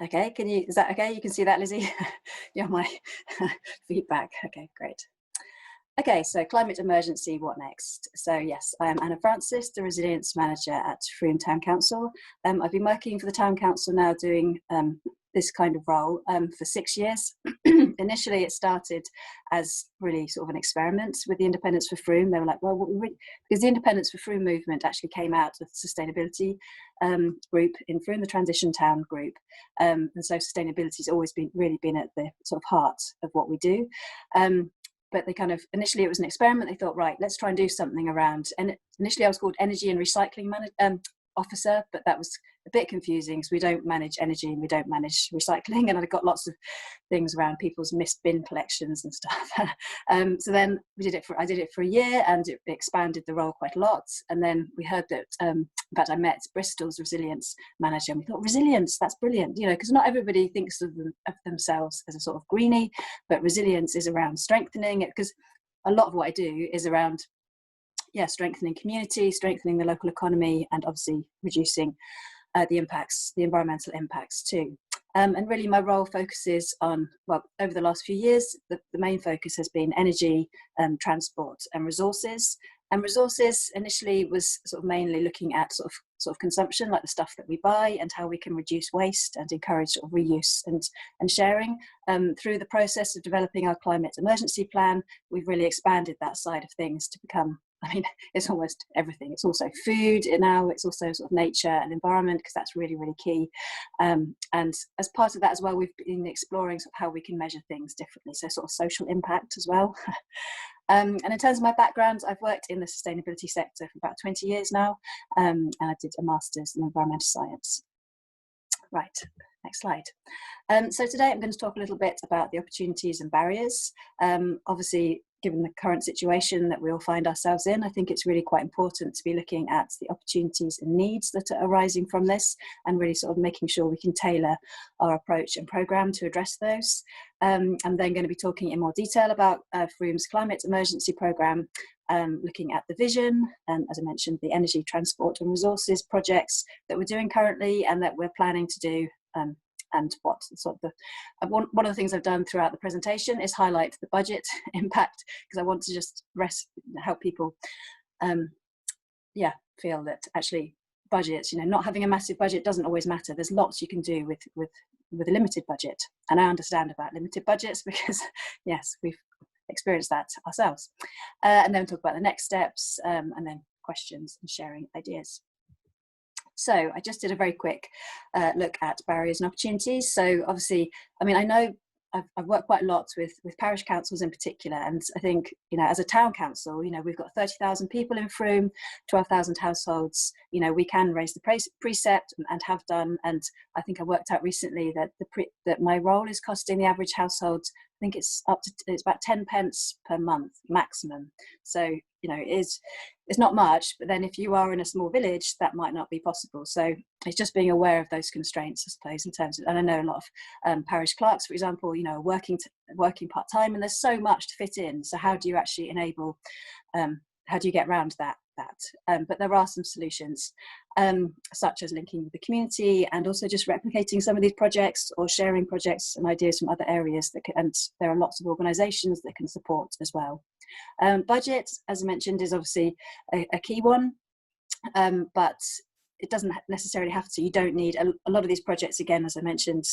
Okay, is that okay? You can see that, Lizzie? You're my feedback. Okay, great. Okay, so climate emergency, what next? So yes, I am Anna Francis, the Resilience Manager at Frome Town Council. I've been working for the Town Council now doing this kind of role for 6 years. Initially, it started as really sort of an experiment with the Independence for Frome. They were like, well, because the Independence for Frome movement actually came out of the sustainability group in Frome, the Transition Town group. And so sustainability has always really been at the sort of heart of what we do. But they kind of, initially it was an experiment. They thought, right, let's try and do something around, and initially I was called Energy and Recycling Officer, but that was a bit confusing because we don't manage energy and we don't manage recycling, and I got lots of things around people's missed bin collections and stuff. So then I did it for a year, and it expanded the role quite a lot. And then we heard that, in fact, I met Bristol's resilience manager, and we thought, resilience, that's brilliant, you know, because not everybody thinks of themselves as a sort of greenie, but resilience is around strengthening it, because a lot of what I do is around strengthening community, strengthening the local economy, and obviously reducing the environmental impacts too. And really my role focuses on, well, over the last few years, the main focus has been energy, transport and resources. And resources initially was sort of mainly looking at sort of consumption, like the stuff that we buy, and how we can reduce waste and encourage sort of reuse and sharing. Through the process of developing our climate emergency plan, we've really expanded that side of things to become, I mean, it's almost everything. It's also food now, it's also sort of nature and environment, because that's really, really key. And as part of that as well, we've been exploring sort of how we can measure things differently, so sort of social impact as well. And in terms of my background, I've worked in the sustainability sector for about 20 years now, and I did a master's in environmental science. Right, next slide. So today I'm going to talk a little bit about the opportunities and barriers. Obviously, given the current situation that we all find ourselves in, I think it's really quite important to be looking at the opportunities and needs that are arising from this, and really sort of making sure we can tailor our approach and programme to address those. I'm then going to be talking in more detail about Frome's climate emergency programme, looking at the vision, and as I mentioned, the energy, transport and resources projects that we're doing currently and that we're planning to do, and what sort of one of the things I've done throughout the presentation is highlight the budget impact, because I want to just help people feel that actually budgets, you know, not having a massive budget doesn't always matter. There's lots you can do with a limited budget, and I understand about limited budgets because yes, we've experienced that ourselves. And then talk about the next steps, and then questions and sharing ideas. So I just did a very quick look at barriers and opportunities. So obviously, I mean, I know I've worked quite a lot with parish councils in particular, and I think, you know, as a town council, you know, we've got 30,000 people in Frome, 12,000 households. You know, we can raise the precept and have done, and I think I worked out recently that that my role is costing the average household, I think it's about 10 pence per month maximum. So, you know, it's not much, but then if you are in a small village, that might not be possible. So it's just being aware of those constraints, I suppose, in terms of, and I know a lot of parish clerks, for example, you know, working part-time, and there's so much to fit in. So how do you actually enable, how do you get around that? But there are some solutions, such as linking with the community, and also just replicating some of these projects or sharing projects and ideas from other areas and there are lots of organisations that can support as well. Budget, as I mentioned, is obviously a key one, but it doesn't necessarily have to. You don't need a lot of these projects, again, as I mentioned,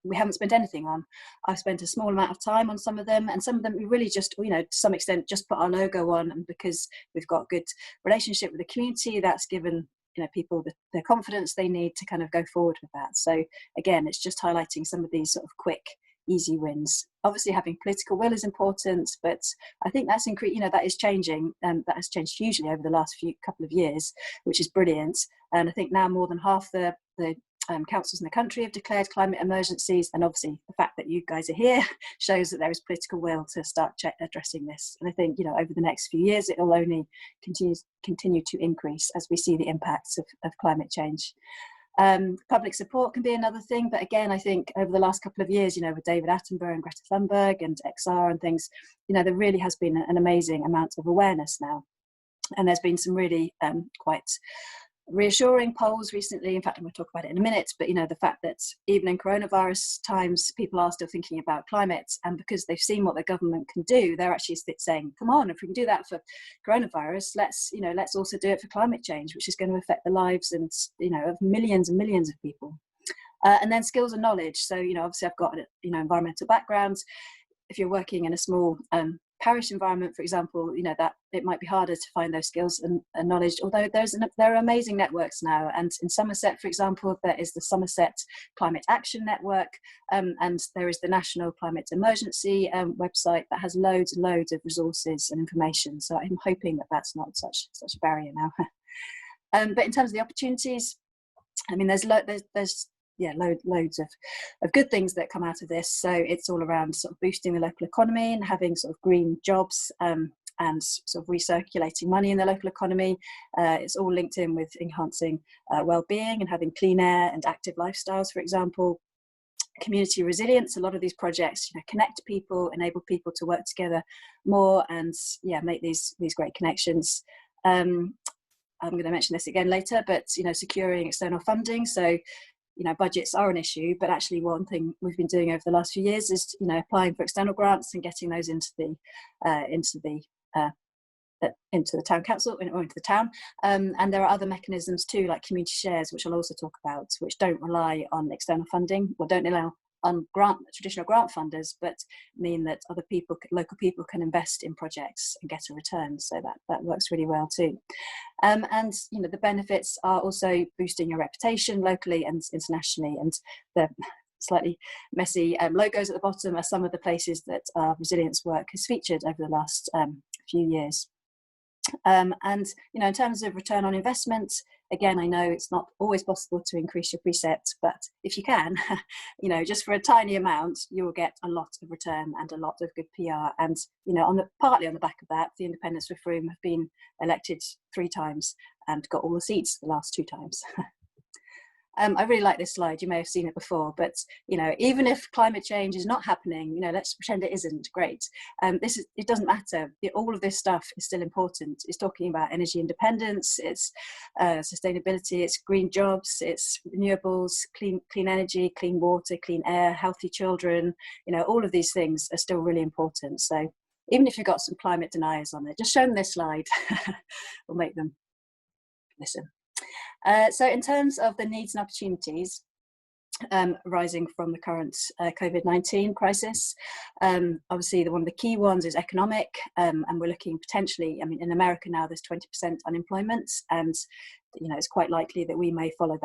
we haven't spent anything on. I've spent a small amount of time on some of them, and some of them we really just, you know, to some extent just put our logo on, and because we've got good relationship with the community, that's given, you know, people the confidence they need to kind of go forward with that. So again, it's just highlighting some of these sort of quick, easy wins. Obviously having political will is important, but I think that's you know, that is changing, and that has changed hugely over the last couple of years, which is brilliant. And I think now more than half the councils in the country have declared climate emergencies, and obviously the fact that you guys are here shows that there is political will to start addressing this. And I think, you know, over the next few years it will only continue to increase as we see the impacts of climate change. Public support can be another thing, but again, I think over the last couple of years, you know, with David Attenborough and Greta Thunberg and XR and things, you know, there really has been an amazing amount of awareness now, and there's been some really quite reassuring polls recently. In fact, I'm going to talk about it in a minute, but you know, the fact that even in coronavirus times, people are still thinking about climate, and because they've seen what the government can do, they're actually saying, come on, if we can do that for coronavirus, let's also do it for climate change, which is going to affect the lives and, you know, of millions and millions of people. And then skills and knowledge. So, you know, obviously I've got, you know, environmental background. If you're working in a small parish environment, for example, you know, that it might be harder to find those skills and knowledge, although there are amazing networks now. And in Somerset, for example, there is the Somerset Climate Action Network, and there is the National Climate Emergency website that has loads and loads of resources and information. So I'm hoping that that's not such a barrier now. But in terms of the opportunities, I mean, there's loads of good things that come out of this. So it's all around sort of boosting the local economy and having sort of green jobs and sort of recirculating money in the local economy. It's all linked in with enhancing well-being and having clean air and active lifestyles, for example. Community resilience. A lot of these projects, you know, connect people, enable people to work together more, and make these great connections. I'm going to mention this again later, but you know, securing external funding. So, you know, budgets are an issue, but actually one thing we've been doing over the last few years is, you know, applying for external grants and getting those into the town council or into the town. And there are other mechanisms too, like community shares, which I'll also talk about, which don't rely on external funding, or don't rely on traditional grant funders, but mean that local people can invest in projects and get a return. So that works really well too. And you know, the benefits are also boosting your reputation locally and internationally. And the slightly messy logos at the bottom are some of the places that our resilience work has featured over the last few years. And you know, in terms of return on investment, again, I know it's not always possible to increase your preset, but if you can, you know, just for a tiny amount, you will get a lot of return and a lot of good PR. And you know, partly on the back of that, the independents for Frome have been elected 3 times and got all the seats the last 2 times. I really like this slide. You may have seen it before, but you know, even if climate change is not happening, you know, let's pretend it isn't. Great. It doesn't matter. All of this stuff is still important. It's talking about energy independence, it's sustainability, it's green jobs, it's renewables, clean energy, clean water, clean air, healthy children. You know, all of these things are still really important. So even if you've got some climate deniers on there, just show them this slide. We'll make them listen. So in terms of the needs and opportunities arising from the current COVID-19 crisis, obviously one of the key ones is economic, and we're looking potentially, I mean, in America now there's 20% unemployment, and you know, it's quite likely that we may follow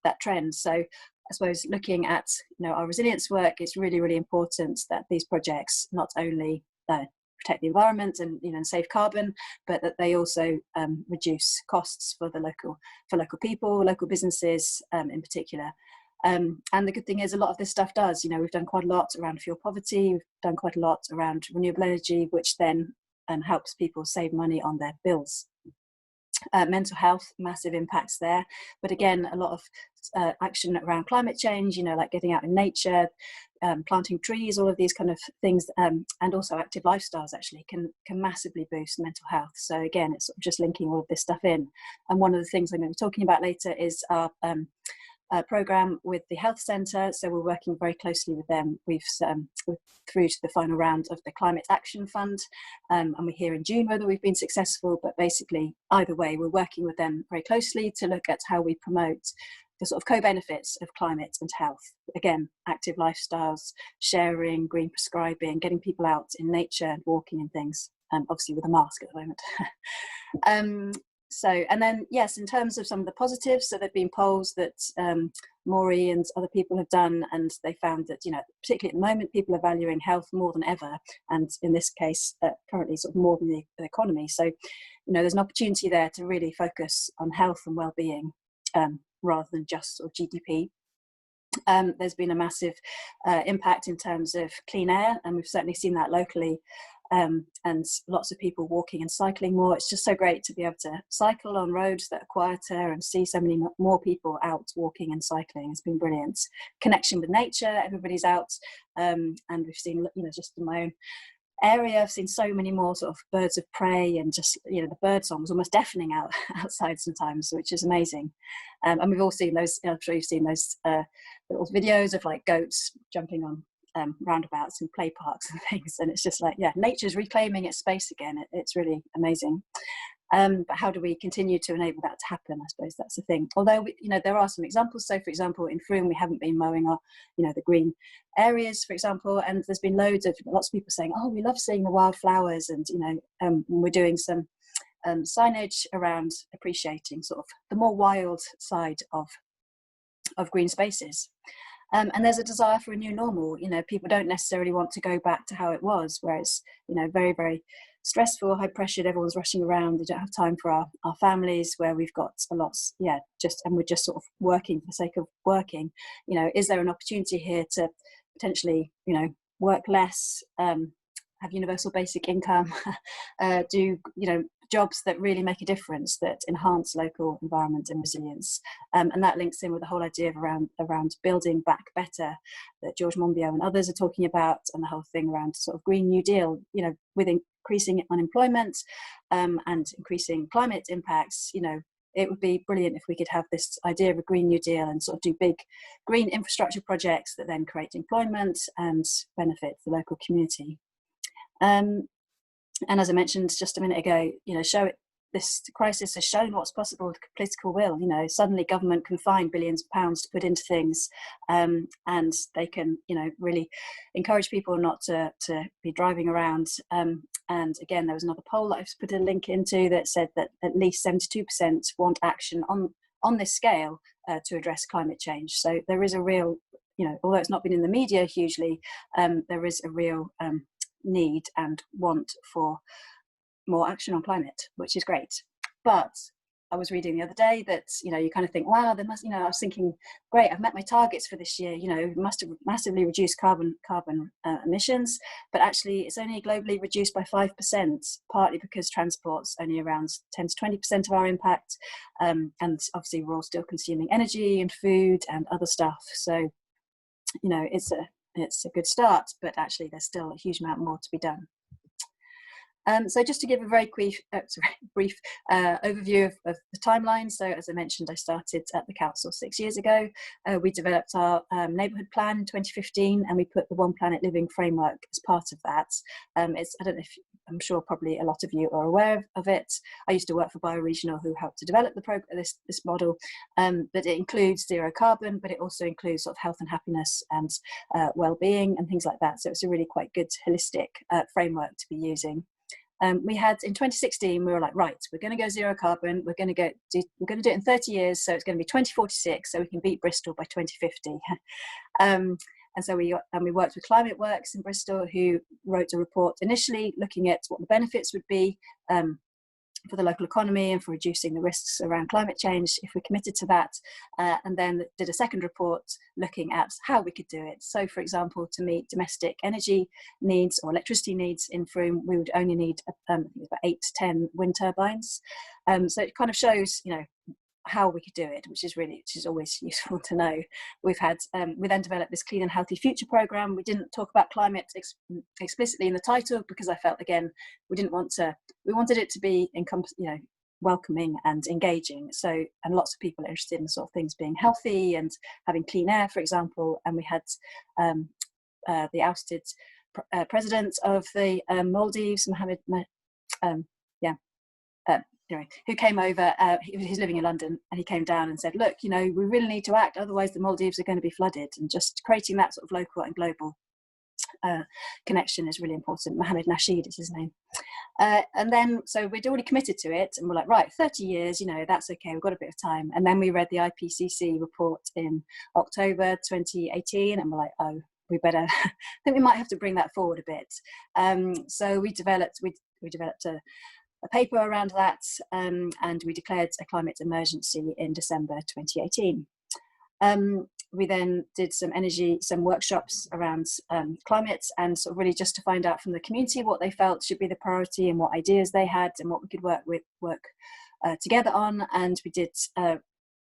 that trend. So I suppose looking at, you know, our resilience work, it's really, really important that these projects not only protect the environment and, you know, and save carbon, but that they also reduce costs for local people, local businesses in particular. And the good thing is, a lot of this stuff does, you know, we've done quite a lot around fuel poverty, we've done quite a lot around renewable energy, which then helps people save money on their bills. Mental health, massive impacts there, but again, a lot of action around climate change, you know, like getting out in nature, planting trees, all of these kind of things, and also active lifestyles actually can massively boost mental health. So again, it's sort of just linking all of this stuff in. And one of the things I'm going to be talking about later is our program with the health centre. So we're working very closely with them. We're through to the final round of the Climate Action Fund, and we're here in June whether we've been successful, but basically either way we're working with them very closely to look at how we promote the sort of co-benefits of climate and health. Again, active lifestyles, sharing, green prescribing, getting people out in nature and walking and things, obviously with a mask at the moment. So, and then, yes, in terms of some of the positives, so there've been polls that Maury and other people have done, and they found that, you know, particularly at the moment, people are valuing health more than ever, and in this case, currently sort of more than the economy. So, you know, there's an opportunity there to really focus on health and well-being rather than just sort of GDP. There's been a massive impact in terms of clean air, and we've certainly seen that locally. And lots of people walking and cycling more. It's just so great to be able to cycle on roads that are quieter and see so many more people out walking and cycling. It's been brilliant. Connection with nature, everybody's out, and we've seen, you know, just in my own area. I've seen so many more sort of birds of prey, and just, you know, the bird song was almost deafening outside sometimes, which is amazing. And we've all seen those, I'm sure you've seen those little videos of like goats jumping on roundabouts and play parks and things, and it's just like, yeah, nature's reclaiming its space again. It's really amazing. But how do we continue to enable that to happen? I suppose that's the thing. Although, you know, there are some examples. So, for example, in Frome, we haven't been mowing our, you know, the green areas, for example, and there's been lots of people saying, oh, we love seeing the wildflowers, and, you know, we're doing some signage around appreciating sort of the more wild side of green spaces. And there's a desire for a new normal. You know, people don't necessarily want to go back to how it was, where it's, you know, very, very stressful, high pressured, everyone's rushing around, they don't have time for our families, where we've got a lot, yeah, just, and we're just sort of working for the sake of working. You know, is there an opportunity here to potentially, you know, work less, have universal basic income, do, you know, jobs that really make a difference, that enhance local environment and resilience. And that links in with the whole idea of around building back better that George Monbiot and others are talking about, and the whole thing around sort of Green New Deal, you know, with increasing unemployment and increasing climate impacts. You know, it would be brilliant if we could have this idea of a Green New Deal and sort of do big green infrastructure projects that then create employment and benefit the local community. And as I mentioned just a minute ago, you know, this crisis has shown what's possible with political will. You know, suddenly government can find billions of pounds to put into things, and they can, you know, really encourage people not to be driving around. And again, there was another poll that I've put a link into that said that at least 72% want action on this scale to address climate change. So there is a real, you know, although it's not been in the media hugely, there is a real need and want for more action on climate, which is great. But I was reading the other day that, you know, you kind of think, wow, there must, you know, I was thinking, great, I've met my targets for this year, you know, must have massively reduced carbon emissions, but actually it's only globally reduced by 5%, partly because transport's only around 10 to 20% of our impact, and obviously we're all still consuming energy and food and other stuff. So, you know, it's a good start, but actually there's still a huge amount more to be done. So just to give a very brief overview of the timeline. So as I mentioned, I started at the council 6 years ago. We developed our neighbourhood plan in 2015, and we put the One Planet Living framework as part of that. I don't know if, I'm sure probably a lot of you are aware of it. I used to work for Bioregional, who helped to develop this model, but it includes zero carbon, but it also includes sort of health and happiness and well-being and things like that. So it's a really quite good holistic framework to be using. We had in 2016, we were like, right, we're going to go zero carbon. We're going to do it in 30 years. So it's going to be 2046. So we can beat Bristol by 2050. And so we worked with Climate Works in Bristol, who wrote a report initially looking at what the benefits would be for the local economy and for reducing the risks around climate change if we committed to that, and then did a second report looking at how we could do it. So, for example, to meet domestic energy needs or electricity needs in Frome, we would only need about 8 to 10 wind turbines. So it kind of shows, you know, how we could do it, which is always useful to know. We then developed this Clean and Healthy Future programme. We didn't talk about climate explicitly in the title because I felt, again, we wanted it to be welcoming and engaging. So, and lots of people are interested in sort of things being healthy and having clean air, for example. And we had the ousted president of the Maldives, Mohammed, who came over, he's living in London, and he came down and said, look, you know, we really need to act, otherwise the Maldives are going to be flooded. And just creating that sort of local and global connection is really important. Mohammed Nasheed is his name. And then, so we'd already committed to it, and we're like, right, 30 years, you know, that's okay, we've got a bit of time. And then we read the IPCC report in October 2018, and we're like, oh, we better, I think we might have to bring that forward a bit. So we developed a paper around that, and we declared a climate emergency in December 2018. We then did some workshops around climate, and sort of really just to find out from the community what they felt should be the priority and what ideas they had and what we could work together on. And we did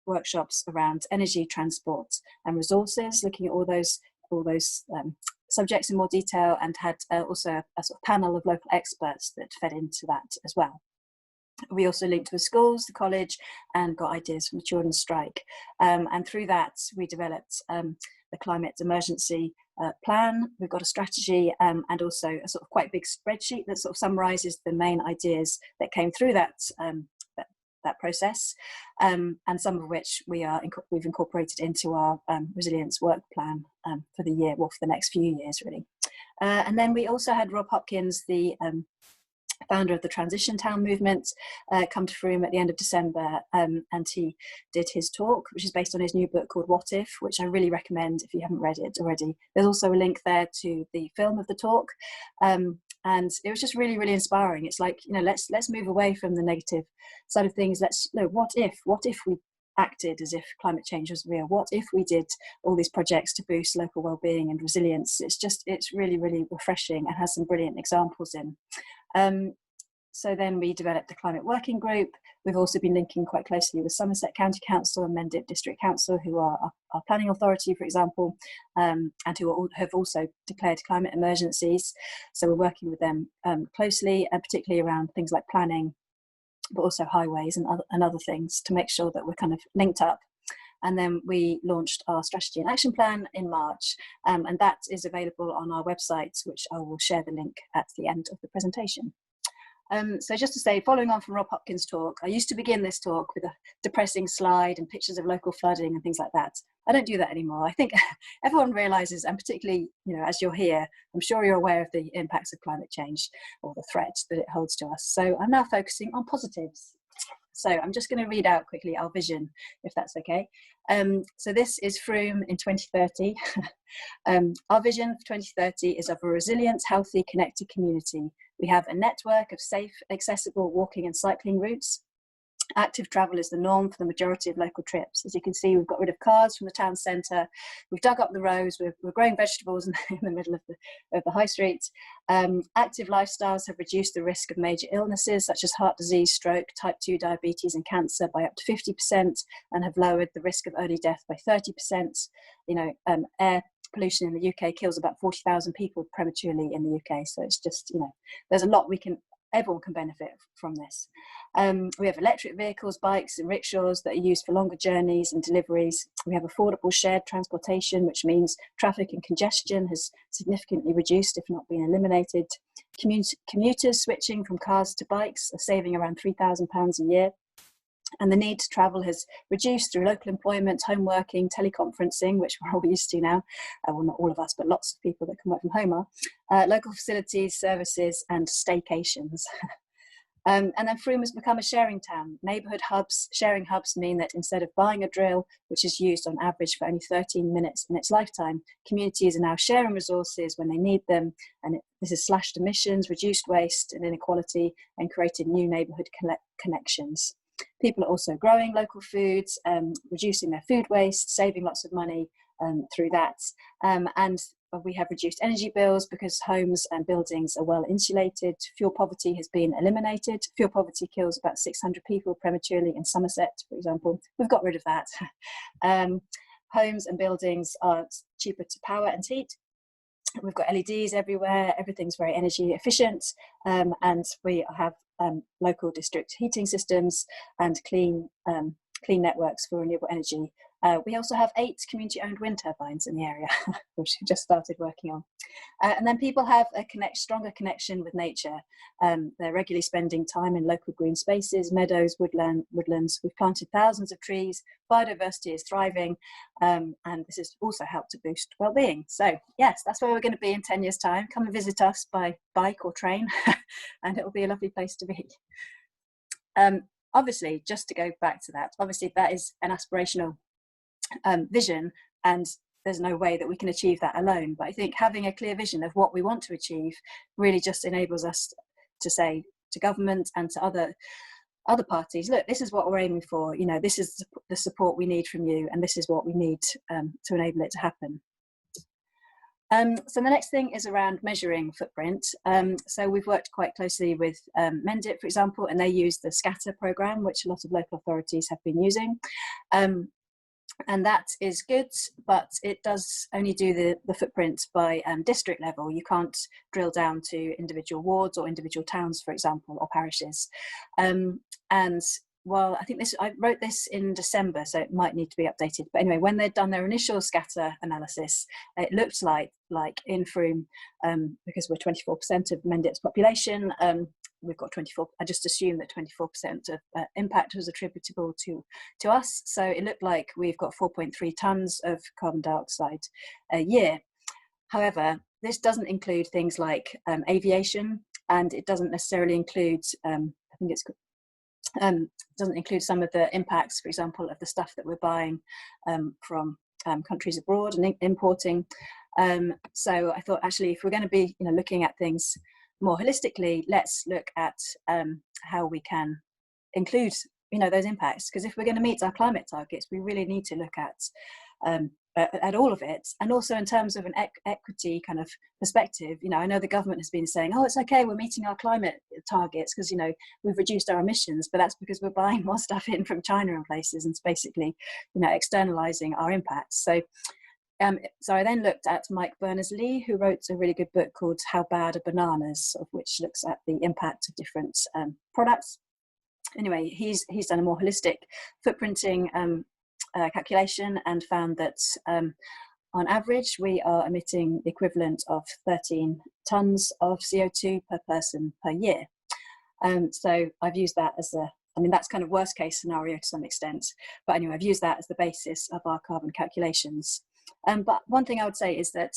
workshops around energy, transport and resources, looking at all those all those subjects in more detail, and had also a sort of panel of local experts that fed into that as well. We also linked with schools, the college, and got ideas from the children's strike. And through that, we developed the climate emergency plan. We've got a strategy and also a sort of quite big spreadsheet that sort of summarises the main ideas that came through that process, and some of which we've incorporated into our resilience work plan for the year, well, for the next few years, really. And then we also had Rob Hopkins, the founder of the Transition Town movement, come to Frome at the end of December, and he did his talk, which is based on his new book called What If, which I really recommend if you haven't read it already. There's also a link there to the film of the talk, and it was just really, really inspiring. It's like, let's move away from the negative side of things. What if we acted as if climate change was real? What if we did all these projects to boost local well-being and resilience? It's really, really refreshing and has some brilliant examples in. So then we developed the climate working group. We've also been linking quite closely with Somerset County Council and Mendip District Council, who are our planning authority, for example, and who have also declared climate emergencies. So we're working with them closely, and particularly around things like planning, but also highways and other things, to make sure that we're kind of linked up. And then we launched our strategy and action plan in March, and that is available on our website, which I will share the link at the end of the presentation. So just to say, following on from Rob Hopkins' talk, I used to begin this talk with a depressing slide and pictures of local flooding and things like that. I don't do that anymore. I think everyone realises, and particularly, as you're here, I'm sure you're aware of the impacts of climate change or the threat that it holds to us. So I'm now focusing on positives. So I'm just going to read out quickly our vision, if that's okay. So this is Frome in 2030. Our vision for 2030 is of a resilient, healthy, connected community. We have a network of safe, accessible walking and cycling routes. Active travel is the norm for the majority of local trips. As you can see, we've got rid of cars from the town centre. We've dug up the roads. We're growing vegetables in the middle of the high street. Active lifestyles have reduced the risk of major illnesses such as heart disease, stroke, type 2 diabetes and cancer by up to 50%, and have lowered the risk of early death by 30%. Air pollution in the UK kills about 40,000 people prematurely in the UK. So it's just, there's a lot everyone can benefit from this. We have electric vehicles, bikes and rickshaws that are used for longer journeys and deliveries. We have affordable shared transportation, which means traffic and congestion has significantly reduced, if not been eliminated. Commuters switching from cars to bikes are saving around £3,000 a year. And the need to travel has reduced through local employment, home working, teleconferencing, which we're all used to now. Well, not all of us, but lots of people that can work from home are. Local facilities, services, and staycations. And then Frome has become a sharing town. Neighbourhood hubs, sharing hubs mean that instead of buying a drill, which is used on average for only 13 minutes in its lifetime, communities are now sharing resources when they need them. And this has slashed emissions, reduced waste and inequality, and created new neighbourhood connections. People are also growing local foods, reducing their food waste, saving lots of money through that. And we have reduced energy bills because homes and buildings are well insulated. Fuel poverty has been eliminated. Fuel poverty kills about 600 people prematurely in Somerset, for example. We've got rid of that. Homes and buildings are cheaper to power and heat. We've got LEDs everywhere. Everything's very energy efficient. And we have local district heating systems and clean networks for renewable energy. We also have 8 community-owned wind turbines in the area, which we just started working on. And then people have a stronger connection with nature. They're regularly spending time in local green spaces, meadows, woodlands. We've planted thousands of trees. Biodiversity is thriving, and this has also helped to boost well-being. So yes, that's where we're going to be in 10 years' time. Come and visit us by bike or train, and it will be a lovely place to be. Obviously, just to go back to that, obviously that is an aspirational vision, and there's no way that we can achieve that alone. But I think having a clear vision of what we want to achieve really just enables us to say to government and to other parties, look, this is what we're aiming for. This is the support we need from you, and this is what we need to enable it to happen. So the next thing is around measuring footprint. So we've worked quite closely with Mendip, for example, and they use the Scatter programme, which a lot of local authorities have been using. And that is good, but it does only do the footprint by district level. You can't drill down to individual wards or individual towns, for example, or parishes. And well, I think I wrote this in December, so it might need to be updated. But anyway, when they'd done their initial scatter analysis, it looked like in Frome, because we're 24% of Mendip's population, we've got 24. I just assumed that 24% of impact was attributable to us. So it looked like we've got 4.3 tons of carbon dioxide a year. However, this doesn't include things like aviation, and it doesn't necessarily include, I think it's doesn't include some of the impacts, for example, of the stuff that we're buying from countries abroad and importing. So I thought, actually, if we're going to be looking at things more holistically, let's look at how we can include those impacts, because if we're going to meet our climate targets, we really need to look at all of it. And also in terms of an equity kind of perspective, I know the government has been saying, oh, it's okay, we're meeting our climate targets because we've reduced our emissions, but that's because we're buying more stuff in from China and places, and it's basically externalizing our impacts. So I then looked at Mike Berners-Lee, who wrote a really good book called How Bad Are Bananas, of which looks at the impact of different products. Anyway, he's done a more holistic footprinting calculation and found that on average we are emitting the equivalent of 13 tons of CO2 per person per year. So I've used that as that's kind of worst case scenario to some extent, but anyway, I've used that as the basis of our carbon calculations. But one thing I would say is that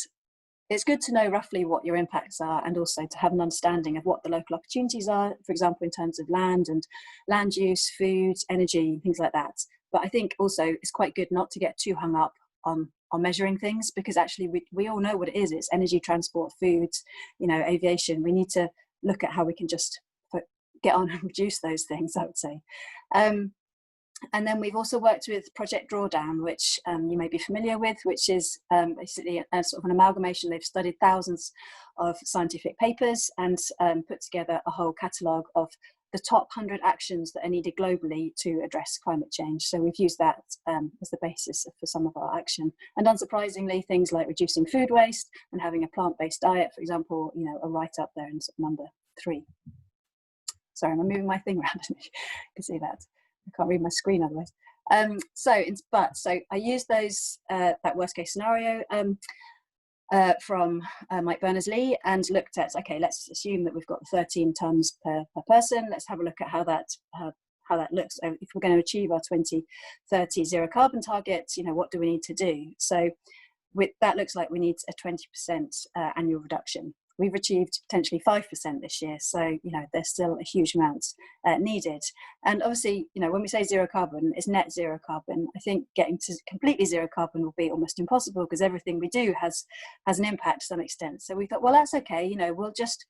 it's good to know roughly what your impacts are, and also to have an understanding of what the local opportunities are, for example, in terms of land and land use, food, energy, things like that. But I think also it's quite good not to get too hung up on measuring things, because actually we all know what it is. It's energy, transport, food, aviation. We need to look at how we can just get on and reduce those things, I would say. And then we've also worked with Project Drawdown, which you may be familiar with, which is basically a sort of an amalgamation. They've studied thousands of scientific papers and put together a whole catalogue of the top 100 actions that are needed globally to address climate change. So we've used that as the basis for some of our action. And unsurprisingly, things like reducing food waste and having a plant-based diet, for example, are right up there in sort of number 3. Sorry, I'm moving my thing around. You can see that. I can't read my screen otherwise. So I used those that worst case scenario from Mike Berners-Lee, and looked at, okay, let's assume that we've got 13 tons per person. Let's have a look at how that looks. If we're going to achieve our 2030 zero carbon targets, what do we need to do? So that looks like we need a 20% annual reduction. We've achieved potentially 5% this year, so there's still a huge amount needed. And obviously, when we say zero carbon, it's net zero carbon. I think getting to completely zero carbon will be almost impossible, because everything we do has an impact to some extent. So we thought, well, that's okay. We'll just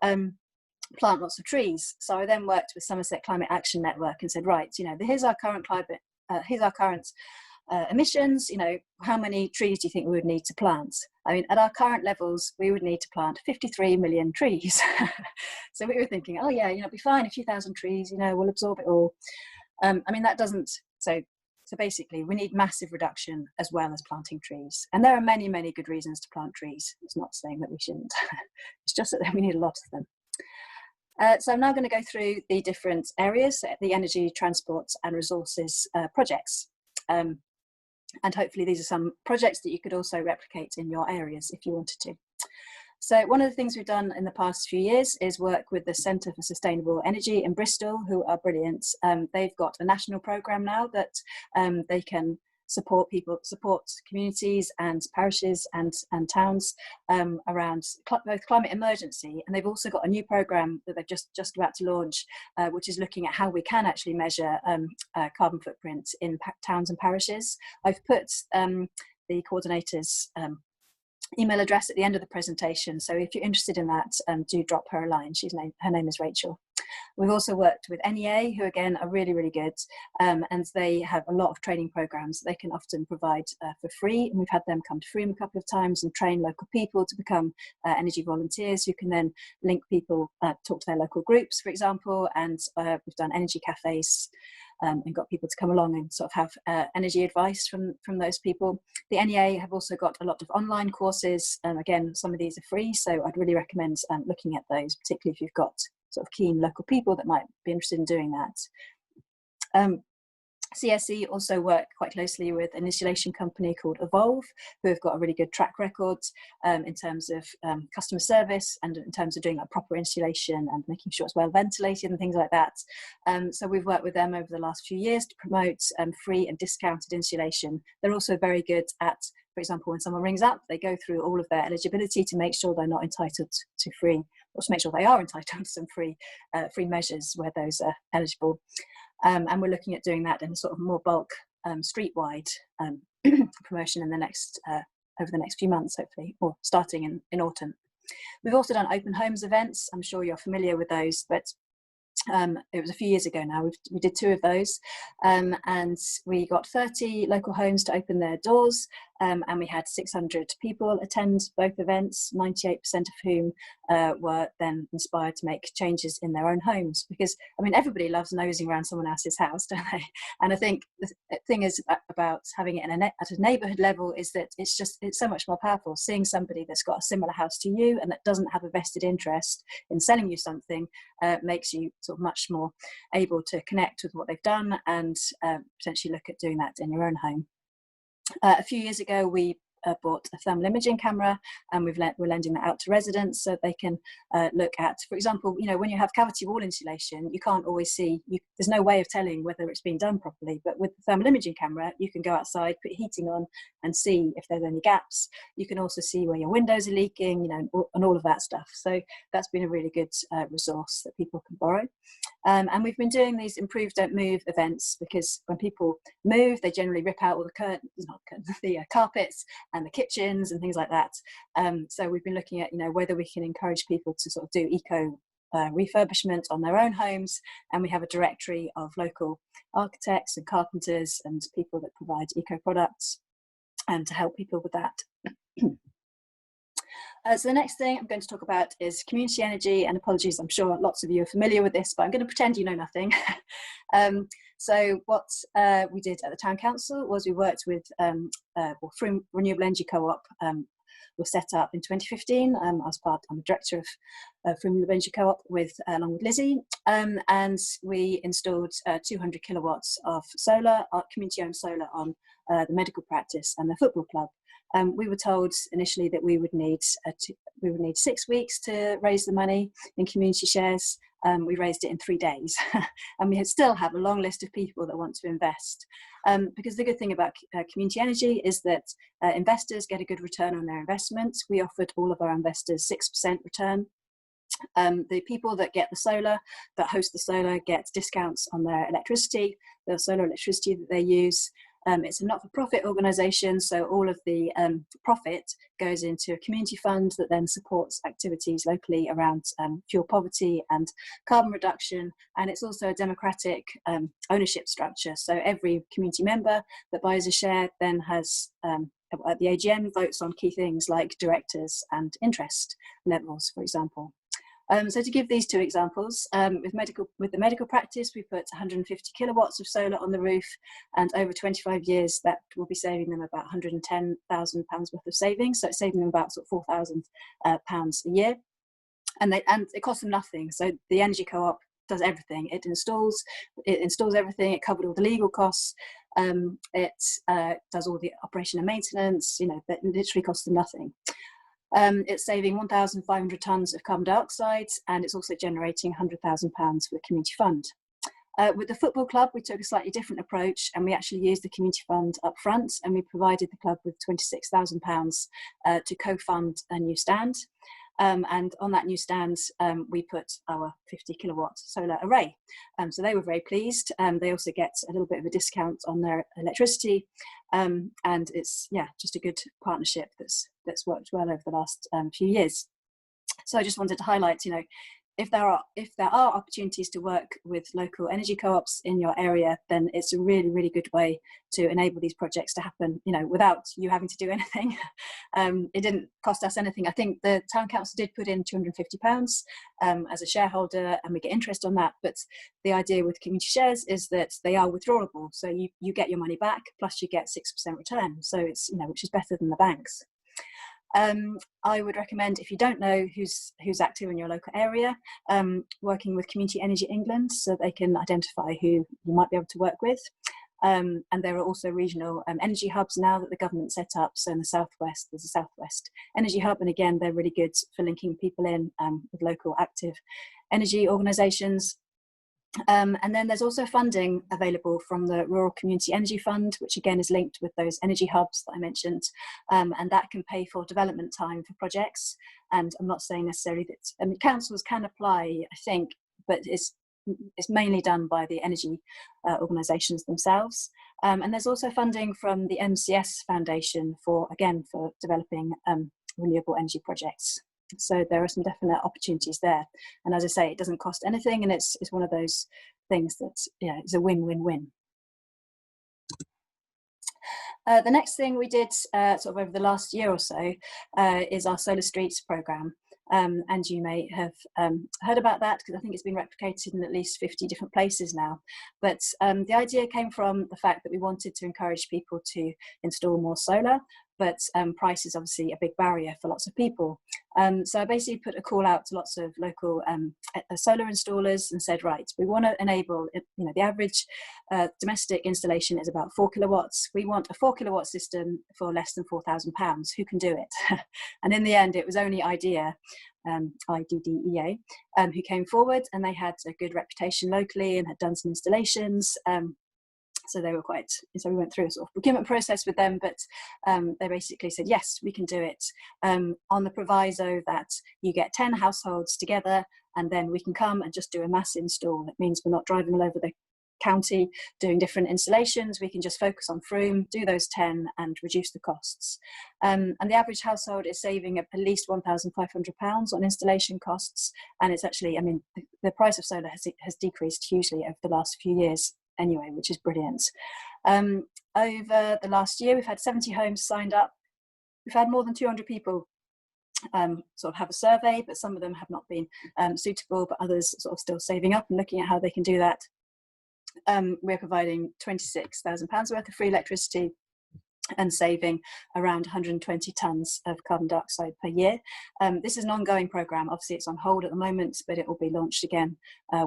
plant lots of trees. So I then worked with Somerset Climate Action Network and said, right, here's our current climate, here's our current emissions. How many trees do you think we would need to plant? At our current levels, we would need to plant 53 million trees. So we were thinking, oh yeah, it'll be fine, a few thousand trees, we'll absorb it all. That doesn't, so basically we need massive reduction as well as planting trees. And there are many, many good reasons to plant trees. It's not saying that we shouldn't. It's just that we need a lot of them. So I'm now going to go through the different areas, the energy, transport and resources projects. And hopefully these are some projects that you could also replicate in your areas if you wanted to. So one of the things we've done in the past few years is work with the Centre for Sustainable Energy in Bristol, who are brilliant. They've got a national programme now that they can support communities and parishes and towns around both climate emergency, and they've also got a new programme that they're just about to launch, which is looking at how we can actually measure carbon footprint in towns and parishes. I've put the coordinator's email address at the end of the presentation, so if you're interested in that, do drop her a line. Her name is Rachel. We've also worked with NEA, who again are really, really good, and they have a lot of training programs they can often provide for free. And we've had them come to Frome a couple of times and train local people to become energy volunteers, who can then link people, talk to their local groups, for example. And we've done energy cafes and got people to come along and sort of have energy advice from those people. The NEA have also got a lot of online courses. Again, some of these are free, so I'd really recommend looking at those, particularly if you've got sort of keen local people that might be interested in doing that. CSE also work quite closely with an installation company called Evolve, who have got a really good track record in terms of customer service and in terms of doing like proper installation and making sure it's well ventilated and things like that. So we've worked with them over the last few years to promote free and discounted installation. They're also very good at, for example, when someone rings up, they go through all of their eligibility to make sure they're not entitled to free, or to make sure they are entitled to some free measures where those are eligible. And we're looking at doing that in a sort of more bulk, street-wide promotion in the next over the next few months, hopefully, or starting in autumn. We've also done open homes events. I'm sure you're familiar with those, but it was a few years ago now. We did 2 of those, and we got 30 local homes to open their doors, and we had 600 people attend both events, 98% of whom were then inspired to make changes in their own homes. Because, I mean, everybody loves nosing around someone else's house, don't they? And I think the thing is about having it at a neighbourhood level is that it's so much more powerful. Seeing somebody that's got a similar house to you and that doesn't have a vested interest in selling you something makes you sort of much more able to connect with what they've done and potentially look at doing that in your own home. A few years ago, we bought a thermal imaging camera, and we're lending that out to residents so they can look at, for example, you know, when you have cavity wall insulation, you can't always see, there's no way of telling whether it's being done properly, but with the thermal imaging camera, you can go outside, put heating on and see if there's any gaps. You can also see where your windows are leaking, you know, and all of that stuff. So that's been a really good resource that people can borrow. And we've been doing these Improve Don't Move events because when people move, they generally rip out all the carpets and the kitchens and things like that. So we've been looking at, you know, whether we can encourage people to sort of do eco refurbishment on their own homes, and we have a directory of local architects and carpenters and people that provide eco products and to help people with that. So the next thing I'm going to talk about is community energy, and apologies, I'm sure lots of you are familiar with this, but I'm going to pretend you know nothing. So what we did at the Town Council was we worked with Frome Renewable Energy Co-op, was set up in 2015. I'm a director of Frome Renewable Energy Co-op along with Lizzie, and we installed 200 kilowatts of solar, community-owned solar on the medical practice and the football club. We were told initially that we would need 6 weeks to raise the money in community shares. We raised it in 3 days, and we still have a long list of people that want to invest. Because the good thing about community energy is that investors get a good return on their investment. We offered all of our investors 6% return. The people that get the solar, that host the solar, get discounts on their electricity, the solar electricity that they use. It's a not-for-profit organisation, so all of the profit goes into a community fund that then supports activities locally around fuel poverty and carbon reduction. And it's also a democratic ownership structure. So every community member that buys a share then has, at the AGM, votes on key things like directors and interest levels, for example. So to give these 2 examples, with the medical practice, we put 150 kilowatts of solar on the roof, and over 25 years, that will be saving them about £110,000 worth of savings. So it's saving them about sort of £4,000 a year, and it costs them nothing. So the energy co-op does everything. It installs everything. It covered all the legal costs. It does all the operation and maintenance. You know, that literally costs them nothing. It's saving 1,500 tonnes of carbon dioxide, and it's also generating £100,000 for the community fund. With the football club, we took a slightly different approach, and we actually used the community fund up front, and we provided the club with £26,000 to co-fund a new stand. And on that new stand, we put our 50 kilowatt solar array. So they were very pleased. They also get a little bit of a discount on their electricity. And it's, yeah, just a good partnership that's worked well over the last few years. So I just wanted to highlight, you know, if there are opportunities to work with local energy co-ops in your area, then it's a really, really good way to enable these projects to happen, you know, without you having to do anything. It didn't cost us anything. I think the town council did put in £250 as a shareholder, and we get interest on that. But the idea with community shares is that they are withdrawable, so you get your money back plus you get 6% return. So it's, you know, which is better than the banks. I would recommend, if you don't know who's active in your local area, working with Community Energy England, so they can identify who you might be able to work with. And there are also regional energy hubs now that the government set up. So in the southwest, there's a Southwest Energy Hub, and again, they're really good for linking people in with local active energy organisations. And then there's also funding available from the Rural Community Energy Fund, which again is linked with those energy hubs that I mentioned, and that can pay for development time for projects. And I'm not saying necessarily that, I mean, councils can apply, I think, but it's mainly done by the energy organisations themselves. And there's also funding from the MCS Foundation for developing renewable energy projects. So there are some definite opportunities there. And as I say, it doesn't cost anything, and it's one of those things that, you know, it's a win-win-win. The next thing we did sort of over the last year or so is our Solar Streets programme. And you may have heard about that, because I think it's been replicated in at least 50 different places now. But the idea came from the fact that we wanted to encourage people to install more solar, but price is obviously a big barrier for lots of people. So I basically put a call out to lots of local solar installers and said, right, we want to enable, you know, the average domestic installation is about 4 kilowatts. We want a 4 kilowatt system for less than £4,000. Who can do it? And in the end, it was only IDEA, IDDEA, who came forward, and they had a good reputation locally and had done some installations. So they were so we went through a sort of procurement process with them, but they basically said, yes, we can do it, on the proviso that you get 10 households together, and then we can come and just do a mass install. It means we're not driving all over the county doing different installations. We can just focus on Frome, do those 10 and reduce the costs. And the average household is saving at least £1,500 on installation costs. And it's actually, I mean, the price of solar has decreased hugely over the last few years anyway, which is brilliant. Over the last year, we've had 70 homes signed up. We've had more than 200 people sort of have a survey, but some of them have not been suitable, but others sort of still saving up and looking at how they can do that. We're providing £26,000 worth of free electricity and saving around 120 tonnes of carbon dioxide per year. This is an ongoing programme. Obviously, it's on hold at the moment, but it will be launched again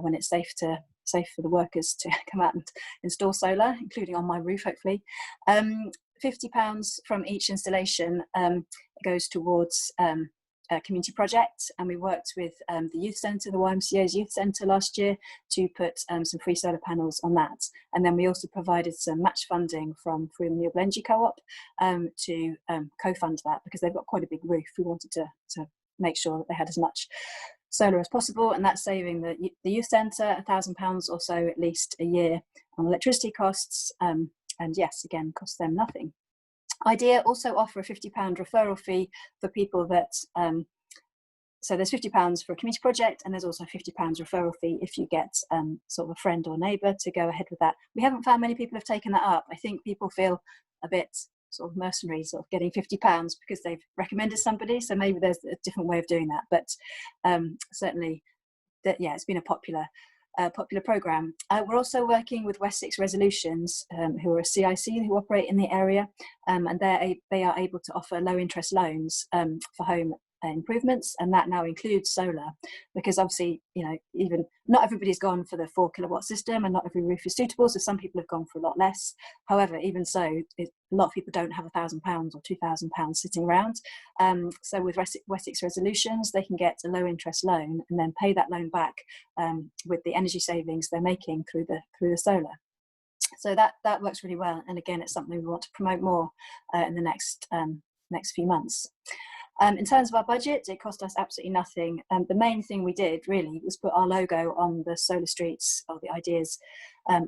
when it's safe for the workers to come out and install solar, including on my roof, hopefully. £50 from each installation goes towards a community project, and we worked with the youth centre, the YMCA's youth centre last year, to put some free solar panels on that. And then we also provided some match funding from Frome Renewable Energy Co-op to co-fund that, because they've got quite a big roof. We wanted to make sure that they had as much solar as possible, and that's saving the youth centre £1,000 or so at least a year on electricity costs, and yes, again, costs them nothing. IDEA also offer a £50 referral fee for people that, so there's £50 for a community project, and there's also a £50 referral fee if you get sort of a friend or neighbour to go ahead with that. We haven't found many people have taken that up. I think people feel a bit sort of mercenary, sort of getting £50 because they've recommended somebody, so maybe there's a different way of doing that, but certainly yeah, it's been a popular programme. We're also working with Wessex Resolutions, who are a CIC who operate in the area, and they are able to offer low interest loans for home improvements, and that now includes solar, because obviously, you know, even not everybody's gone for the 4 kilowatt system, and not every roof is suitable, so some people have gone for a lot less. However, even so, a lot of people don't have £1,000 or £2,000 sitting around. So with Wessex Resolutions, they can get a low interest loan and then pay that loan back with the energy savings they're making through the solar. So that works really well, and again, it's something we want to promote more in the next few months. In terms of our budget, it cost us absolutely nothing. The main thing we did really was put our logo on the Solar Streets or the Ideas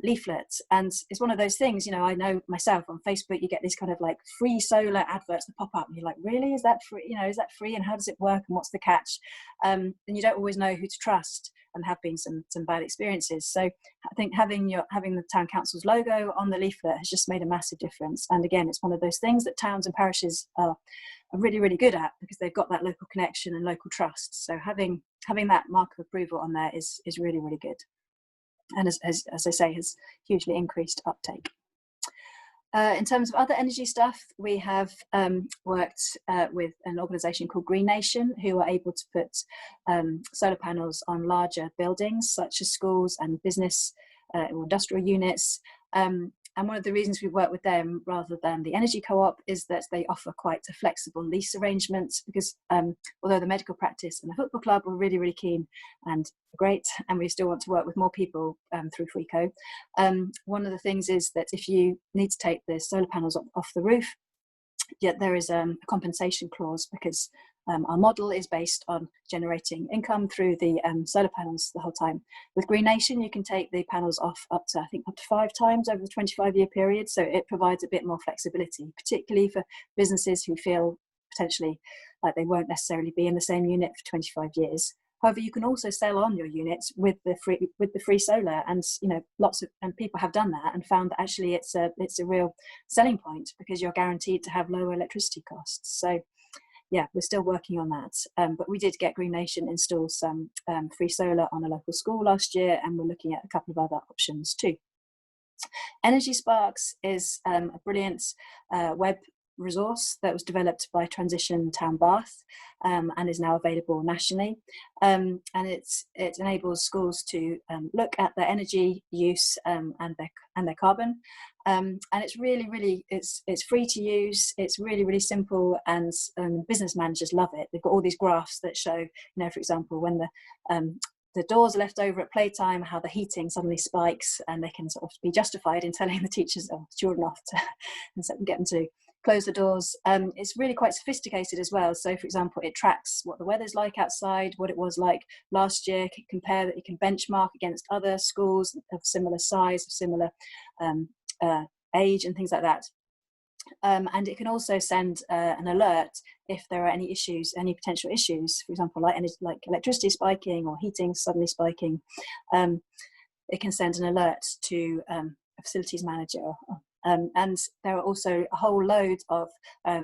leaflet. And it's one of those things, you know, I know myself on Facebook, you get these kind of like free solar adverts that pop up and you're like, really, is that free? You know, is that free? And how does it work? And what's the catch? And you don't always know who to trust, and have been some bad experiences. So I think having the town council's logo on the leaflet has just made a massive difference. And again, it's one of those things that towns and parishes are really, really good at, because they've got that local connection and local trust. So having that mark of approval on there is really, really good. And as I say, has hugely increased uptake. In terms of other energy stuff, we have worked with an organisation called Green Nation, who are able to put solar panels on larger buildings such as schools and business or industrial units. And one of the reasons we work with them rather than the energy co-op is that they offer quite a flexible lease arrangement, because although the medical practice and the football club were really, really keen and great, and we still want to work with more people through Freeco, one of the things is that if you need to take the solar panels off the roof, yet there is a compensation clause, because our model is based on generating income through the solar panels the whole time. With Green Nation, you can take the panels off up to 5 times over the 25-year period. So it provides a bit more flexibility, particularly for businesses who feel potentially like they won't necessarily be in the same unit for 25 years. However, you can also sell on your units with the free solar, and you know, lots of people have done that and found that actually it's a real selling point, because you're guaranteed to have lower electricity costs. So yeah, we're still working on that, but we did get Green Nation install some free solar on a local school last year, and we're looking at a couple of other options too. Energy Sparks is a brilliant web resource that was developed by Transition Town Bath, and is now available nationally. And it enables schools to look at their energy use and their carbon. And it's really it's free to use. It's really simple, and business managers love it. They've got all these graphs that show, you know, for example, when the doors are left over at playtime, how the heating suddenly spikes, and they can sort of be justified in telling the teachers or children off to and get them to close the doors. It's really quite sophisticated as well. So for example, it tracks what the weather's like outside, what it was like last year, compare that, you can benchmark against other schools of similar size, of similar age and things like that. And it can also send an alert if there are any issues, any potential issues, for example, like electricity spiking or heating suddenly spiking. It can send an alert to a facilities manager. And there are also a whole load of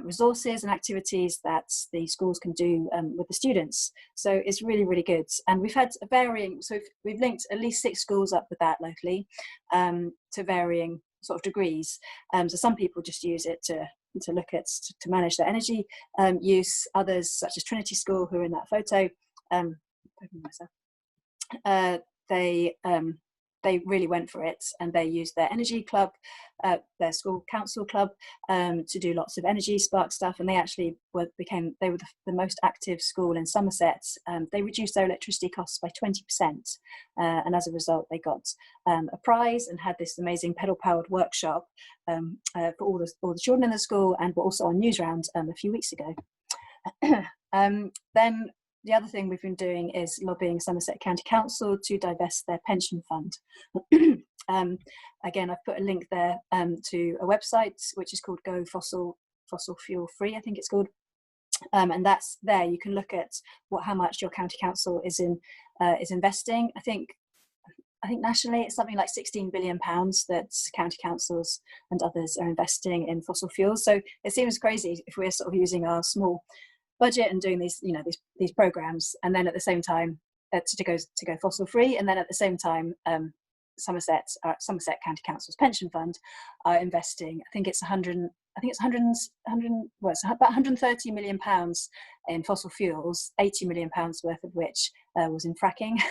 resources and activities that the schools can do with the students. So it's really good. And we've had a varying, so we've linked at least 6 schools up with that locally, to varying sort of degrees. So some people just use it to look at, to manage their energy use. Others, such as Trinity School, who are in that photo, they really went for it, and they used their energy club, their school council club, to do lots of energy spark stuff. And they actually were the most active school in Somerset. They reduced their electricity costs by 20%, and as a result, they got a prize and had this amazing pedal-powered workshop for all the children in the school, and were also on Newsround a few weeks ago. Then the other thing we've been doing is lobbying Somerset County Council to divest their pension fund. Again, I've put a link there to a website which is called Go Fossil Fuel Free, I think it's called. And that's there. You can look at how much your county council is investing. I think nationally it's something like £16 billion that county councils and others are investing in fossil fuels. So it seems crazy if we're sort of using our small budget and doing these, you know, these programs, and then at the same time to go fossil free, and then at the same time Somerset County Council's pension fund are investing, I think it's about 130 million pounds in fossil fuels, 80 million pounds worth of which was in fracking.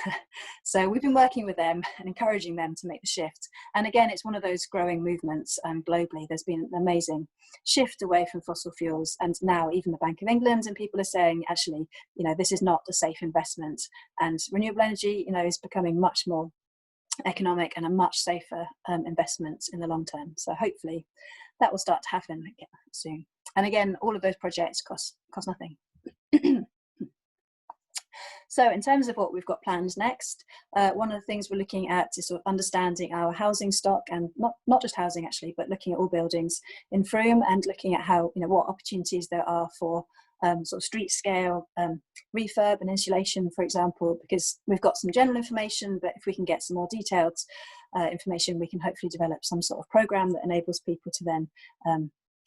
So we've been working with them and encouraging them to make the shift. And again, it's one of those growing movements globally. There's been an amazing shift away from fossil fuels, and now even the Bank of England and people are saying, actually, you know, this is not a safe investment, and renewable energy, you know, is becoming much more economic and a much safer investment in the long term. So hopefully that will start to happen soon. And again, all of those projects cost nothing. So in terms of what we've got planned next, one of the things we're looking at is sort of understanding our housing stock, and not just housing actually, but looking at all buildings in Frome and looking at how, what opportunities there are for sort of street scale refurb and insulation, for example, because we've got some general information, but if we can get some more detailed information, we can hopefully develop some sort of program that enables people to then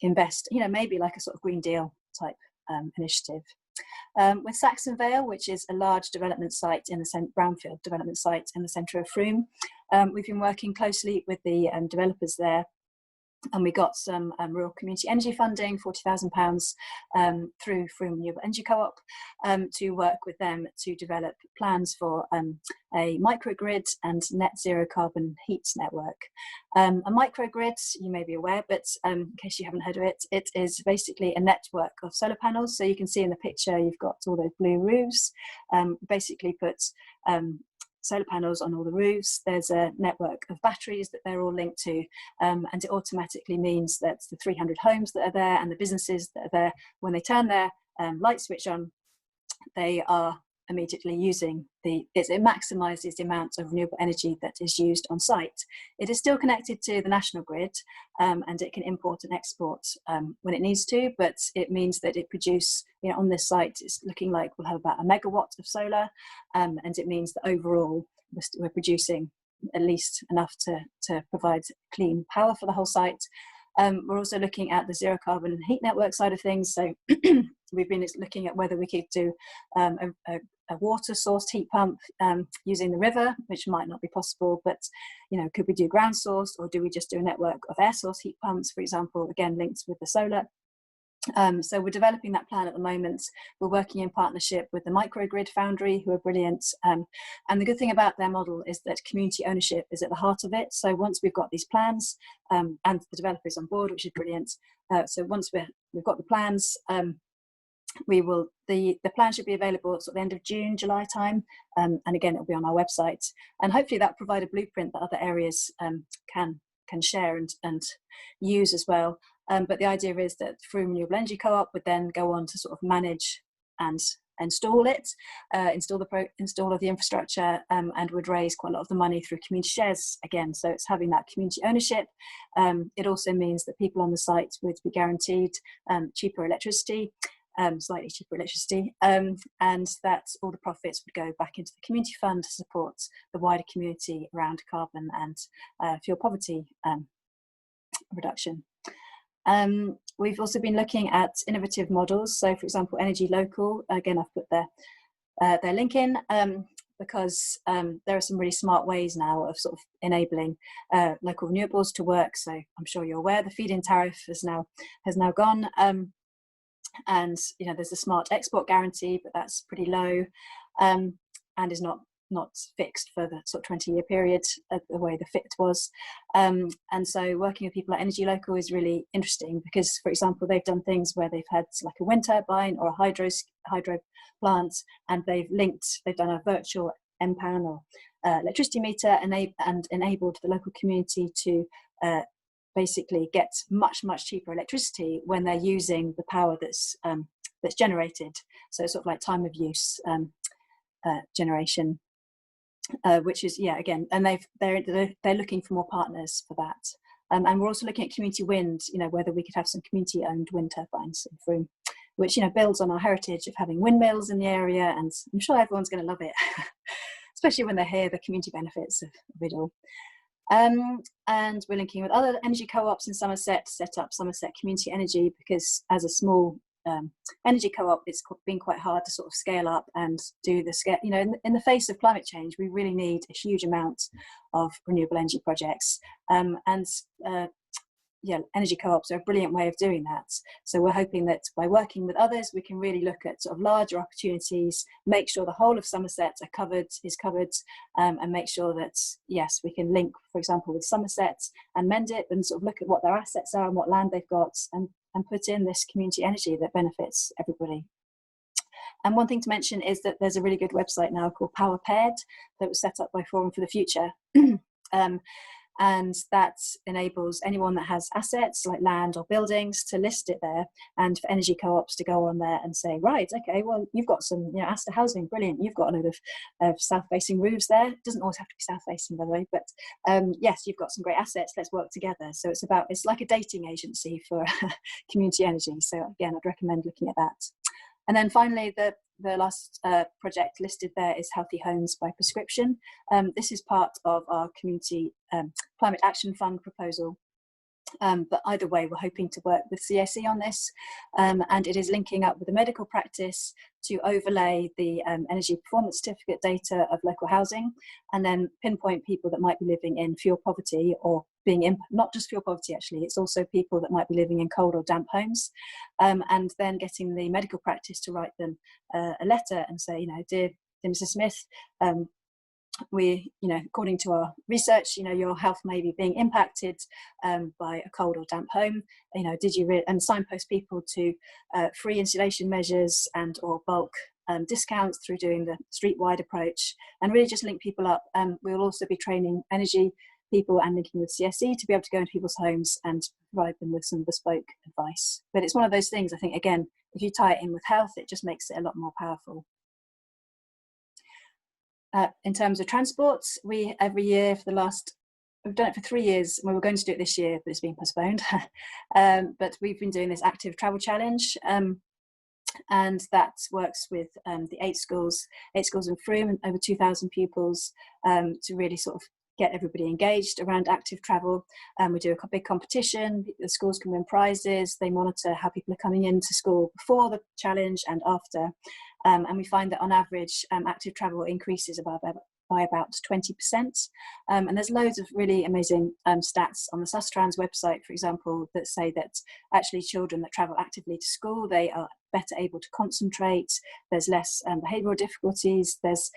invest, maybe like a sort of Green Deal type initiative. With Saxon Vale, which is a large development site in the brownfield development site in the centre of Frome, we've been working closely with the developers there, and we got some rural community energy funding, £40,000 through Frome Renewable Energy Co-op, to work with them to develop plans for a microgrid and net zero carbon heat network. A microgrid, you may be aware, but in case you haven't heard of it, it is basically a network of solar panels. So you can see in the picture, you've got all those blue roofs. Basically put solar panels on all the roofs. There's a network of batteries that they're all linked to, and it automatically means that the 300 homes that are there and the businesses that are there, when they turn their light switch on, they are immediately using it maximizes the amount of renewable energy that is used on site. It is still connected to the national grid, and it can import and export when it needs to, but it means that it produces, on this site, it's looking like we'll have about 1 megawatt of solar, and it means that overall we're producing at least enough to provide clean power for the whole site. We're also looking at the zero carbon heat network side of things. So we've been looking at whether we could do a water sourced heat pump using the river, which might not be possible, but could we do ground sourced, or do we just do a network of air source heat pumps, for example, again linked with the solar. So we're developing that plan at the moment. We're working in partnership with the Microgrid Foundry, who are brilliant. And the good thing about their model is that community ownership is at the heart of it. So once we've got these plans, and the developer is on board, which is brilliant. So once we've got the plans, the plan should be available at the end of June, July time. And again, it'll be on our website. And hopefully that will provide a blueprint that other areas can share and use as well. But the idea is that Frome Renewable Energy Co-op would then go on to sort of manage and install it, install of the infrastructure, and would raise quite a lot of the money through community shares again. So it's having that community ownership. It also means that people on the site would be guaranteed cheaper electricity, slightly cheaper electricity, and that all the profits would go back into the community fund to support the wider community around carbon and fuel poverty reduction. We've also been looking at innovative models. So, for example, Energy Local. Again, I've put their link in because there are some really smart ways now of sort of enabling local renewables to work. So, I'm sure you're aware the feed-in tariff has now gone, and there's a smart export guarantee, but that's pretty low, and is not fixed for the sort of 20-year period the way the FIT was. And so working with people at Energy Local is really interesting because, for example, they've done things where they've had like a wind turbine or a hydro plant, and they've done a virtual MPAN or electricity meter, and enabled the local community to basically get much cheaper electricity when they're using the power that's generated. So it's sort of like time of use generation. Which is again, and they're looking for more partners for that, and we're also looking at community wind. Whether we could have some community-owned wind turbines in Frome, which builds on our heritage of having windmills in the area, and I'm sure everyone's going to love it, especially when they hear the community benefits of it all. And we're linking with other energy co-ops in Somerset to set up Somerset Community Energy, because as a small energy co-op, it's been quite hard to sort of scale up and do the scale. In the face of climate change, we really need a huge amount of renewable energy projects, energy co-ops are a brilliant way of doing that. So we're hoping that by working with others, we can really look at sort of larger opportunities, make sure the whole of Somerset is covered, and make sure that, yes, we can link, for example, with Somerset and Mendip and sort of look at what their assets are and what land they've got, and put in this community energy that benefits everybody. And one thing to mention is that there's a really good website now called Power Paired that was set up by Forum for the Future. and that enables anyone that has assets like land or buildings to list it there, and for energy co-ops to go on there and say, right, okay, well, you've got some, you know, Astor housing, brilliant, you've got a load of south-facing roofs there. It doesn't always have to be south-facing, by the way, but yes, you've got some great assets, let's work together. So it's like a dating agency for community energy. So again, I'd recommend looking at that. And then finally, the last project listed there is Healthy Homes by Prescription. This is part of our community climate action fund proposal. But either way, we're hoping to work with CSE on this, and it is linking up with the medical practice to overlay the energy performance certificate data of local housing, and then pinpoint people that might be living in fuel poverty, or being in, not just fuel poverty actually, it's also people that might be living in cold or damp homes, and then getting the medical practice to write them a letter and say, you know, dear Mrs. Smith, we, you know, according to our research, you know, your health may be being impacted by a cold or damp home. You know, did you and signpost people to free insulation measures and or bulk discounts through doing the street-wide approach, and really just link people up. We'll also be training energy people and linking with CSE to be able to go into people's homes and provide them with some bespoke advice. But it's one of those things, I think, again, if you tie it in with health, it just makes it a lot more powerful. In terms of transport, we every year for the last, we've done it for 3 years, and we were going to do it this year, but it's been postponed. But we've been doing this active travel challenge, and that works with the 8 schools in Frome, and over 2,000 pupils, to really sort of get everybody engaged around active travel. We do a big competition, the schools can win prizes, they monitor how people are coming into school before the challenge and after. And we find that on average, active travel increases by about 20%. And there's loads of really amazing stats on the Sustrans website, for example, that say that actually children that travel actively to school, they are better able to concentrate, there's less behavioural difficulties, there's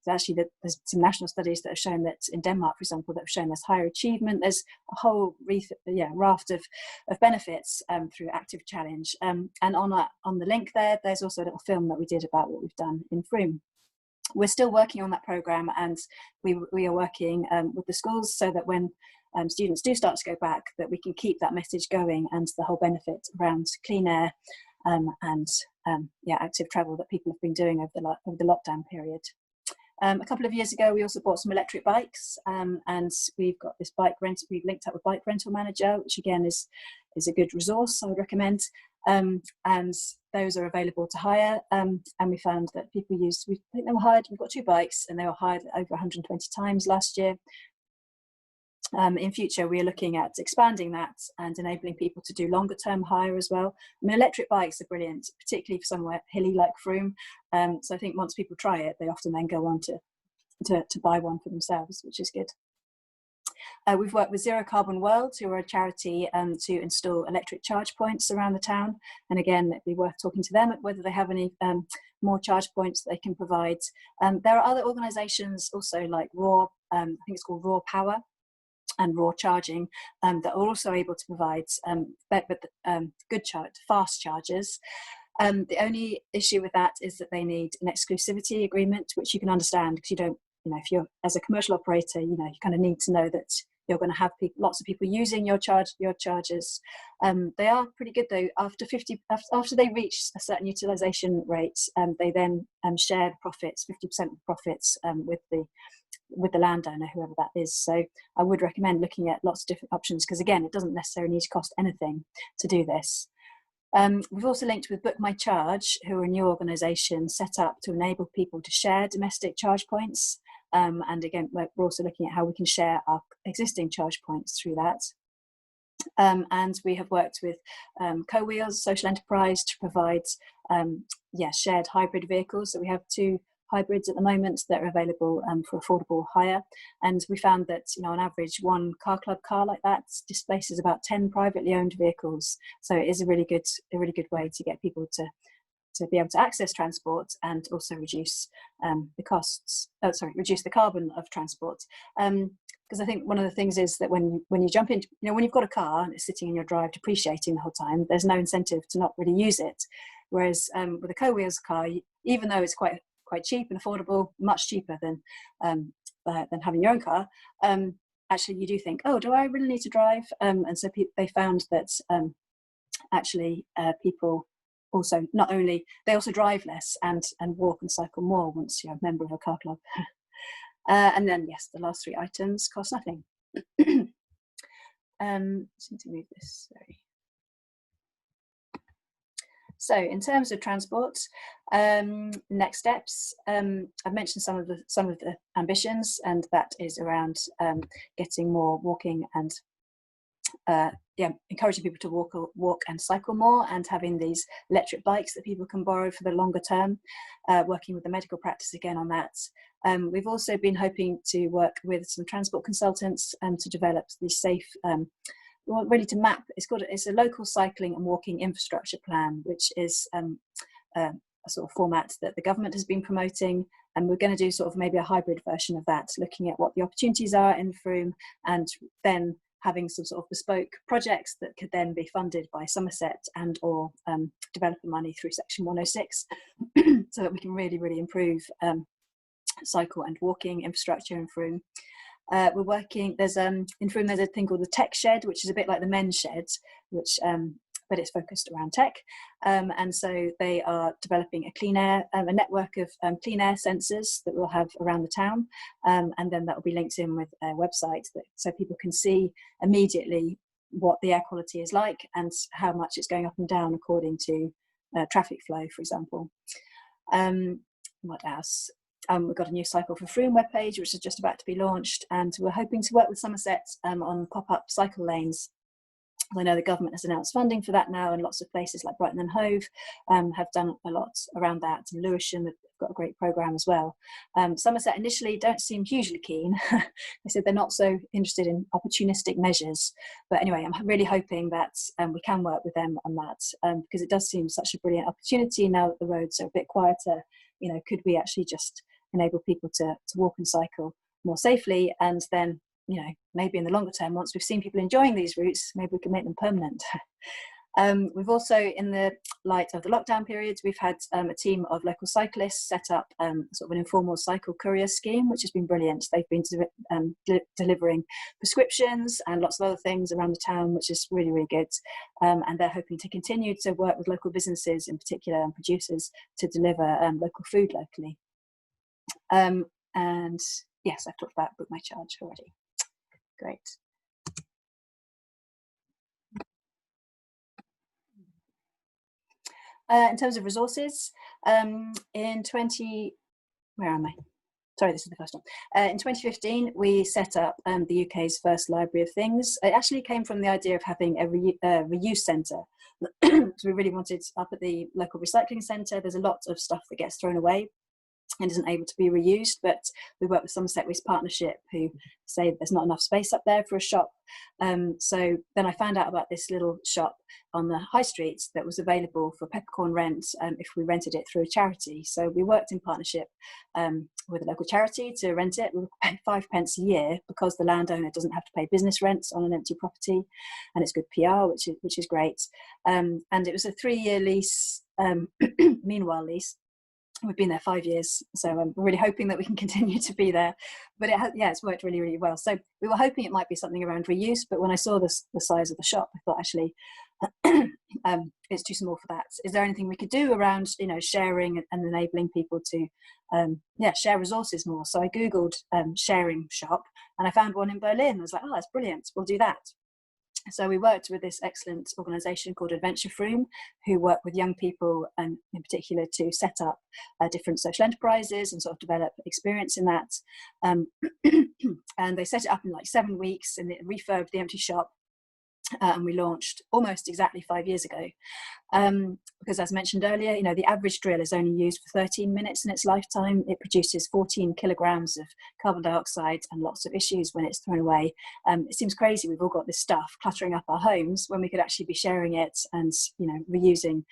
some national studies that have shown that in Denmark, for example, that have shown there's higher achievement. There's a whole raft of benefits through active challenge. And on the link there's also a little film that we did about what we've done in Frome. We're still working on that programme, and we are working with the schools so that when students do start to go back, that we can keep that message going, and the whole benefit around clean air and active travel that people have been doing over the lockdown period. A couple of years ago, we also bought some electric bikes, and we've got this bike rental. We've linked up with Bike Rental Manager, which again is a good resource, I would recommend. And those are available to hire. And we found that people I think they were hired. We've got 2 bikes, and they were hired over 120 times last year. In future, we are looking at expanding that and enabling people to do longer term hire as well. I mean, electric bikes are brilliant, particularly for somewhere hilly like Frome. So I think once people try it, they often then go on to buy one for themselves, which is good. We've worked with Zero Carbon World, who are a charity to install electric charge points around the town. And again, it'd be worth talking to them whether they have any more charge points that they can provide. There are other organisations also like Raw, I think it's called Raw Power, and Raw Charging, that are also able to provide fast chargers. The only issue with that is that they need an exclusivity agreement, which you can understand, because you don't, you know, if you're as a commercial operator, you know, you kind of need to know that you're going to have lots of people using your chargers. They are pretty good though. After they reach a certain utilisation rate, they then share the profits, 50% of the profits with the landowner, whoever that is. So I would recommend looking at lots of different options, because again, it doesn't necessarily need to cost anything to do this. We've also linked with Book My Charge, who are a new organisation set up to enable people to share domestic charge points. And again, we're also looking at how we can share our existing charge points through that. And we have worked with Co-Wheels Social Enterprise to provide shared hybrid vehicles. So we have 2 hybrids at the moment that are available for affordable hire, and we found that, you know, on average 1 car club car like that displaces about 10 privately owned vehicles. So it is a really good way to get people to be able to access transport and also reduce reduce the carbon of transport. Because I think one of the things is that when you jump into, you know, when you've got a car and it's sitting in your drive depreciating the whole time, there's no incentive to not really use it. Whereas with a Co-Wheels car, even though it's quite cheap and affordable, much cheaper than having your own car, actually you do think, oh, do I really need to drive? And so they found that actually people also they also drive less and walk and cycle more once you're a member of a car club. And then yes, the last 3 items cost nothing. Just need to move this. Sorry. So in terms of transport, next steps, I've mentioned some of the ambitions, and that is around getting more walking and encouraging people to walk and cycle more, and having these electric bikes that people can borrow for the longer term, working with the medical practice again on that. We've also been hoping to work with some transport consultants to develop these safe, really to map, it's a local cycling and walking infrastructure plan, which is a sort of format that the government has been promoting, and we're going to do sort of maybe a hybrid version of that, looking at what the opportunities are in Frome, and then having some sort of bespoke projects that could then be funded by Somerset and or developer money through Section 106, so that we can really, really improve cycle and walking infrastructure in Frome. We're working, in Frome there's a thing called the Tech Shed, which is a bit like the Men's Shed, which but it's focused around tech, and so they are developing a network of clean air sensors that we'll have around the town, and then that will be linked in with a website so people can see immediately what the air quality is like and how much it's going up and down according to traffic flow, for example. What else? We've got a new Cycle for Frome webpage, which is just about to be launched, and we're hoping to work with Somerset on pop-up cycle lanes. I know the government has announced funding for that now, and lots of places like Brighton and Hove have done a lot around that, and Lewisham have got a great programme as well. Somerset initially don't seem hugely keen. They said they're not so interested in opportunistic measures, but anyway, I'm really hoping that we can work with them on that, because it does seem such a brilliant opportunity now that the roads are a bit quieter. You know, could we actually just enable people to walk and cycle more safely, and then, you know, maybe in the longer term, once we've seen people enjoying these routes, maybe we can make them permanent. We've also, in the light of the lockdown periods, we've had a team of local cyclists set up sort of an informal cycle courier scheme, which has been brilliant. They've been delivering prescriptions and lots of other things around the town, which is really, really good. And they're hoping to continue to work with local businesses in particular and producers to deliver local food locally. And yes, I've talked about Book My Charge already. Great. In terms of resources, in 2015, we set up the UK's first library of things. It actually came from the idea of having a reuse centre. So we really wanted, up at the local recycling centre, there's a lot of stuff that gets thrown away and isn't able to be reused, but we work with Somerset Waste Partnership, who say there's not enough space up there for a shop. So then I found out about this little shop on the high street that was available for peppercorn rent if we rented it through a charity. So we worked in partnership with a local charity to rent it. We pay 5 pence a year because the landowner doesn't have to pay business rents on an empty property, and it's good PR, which is great. And it was a 3-year lease, meanwhile lease. We've been there 5 years, so I'm really hoping that we can continue to be there. But it's worked really, really well. So we were hoping it might be something around reuse, but when I saw the size of the shop, I thought actually it's too small for that. Is there anything we could do around, you know, sharing and enabling people to share resources more? So I googled sharing shop, and I found one in Berlin. I was like, oh, that's brilliant, we'll do that. So we worked with this excellent organisation called Adventure Frome, who work with young people, and in particular to set up different social enterprises and sort of develop experience in that. And they set it up in like 7 weeks, and it refurbed the empty shop. And we launched almost exactly 5 years ago, because as mentioned earlier, you know, the average drill is only used for 13 minutes in its lifetime. It produces 14 kilograms of carbon dioxide and lots of issues when it's thrown away. It seems crazy we've all got this stuff cluttering up our homes when we could actually be sharing it and, you know, reusing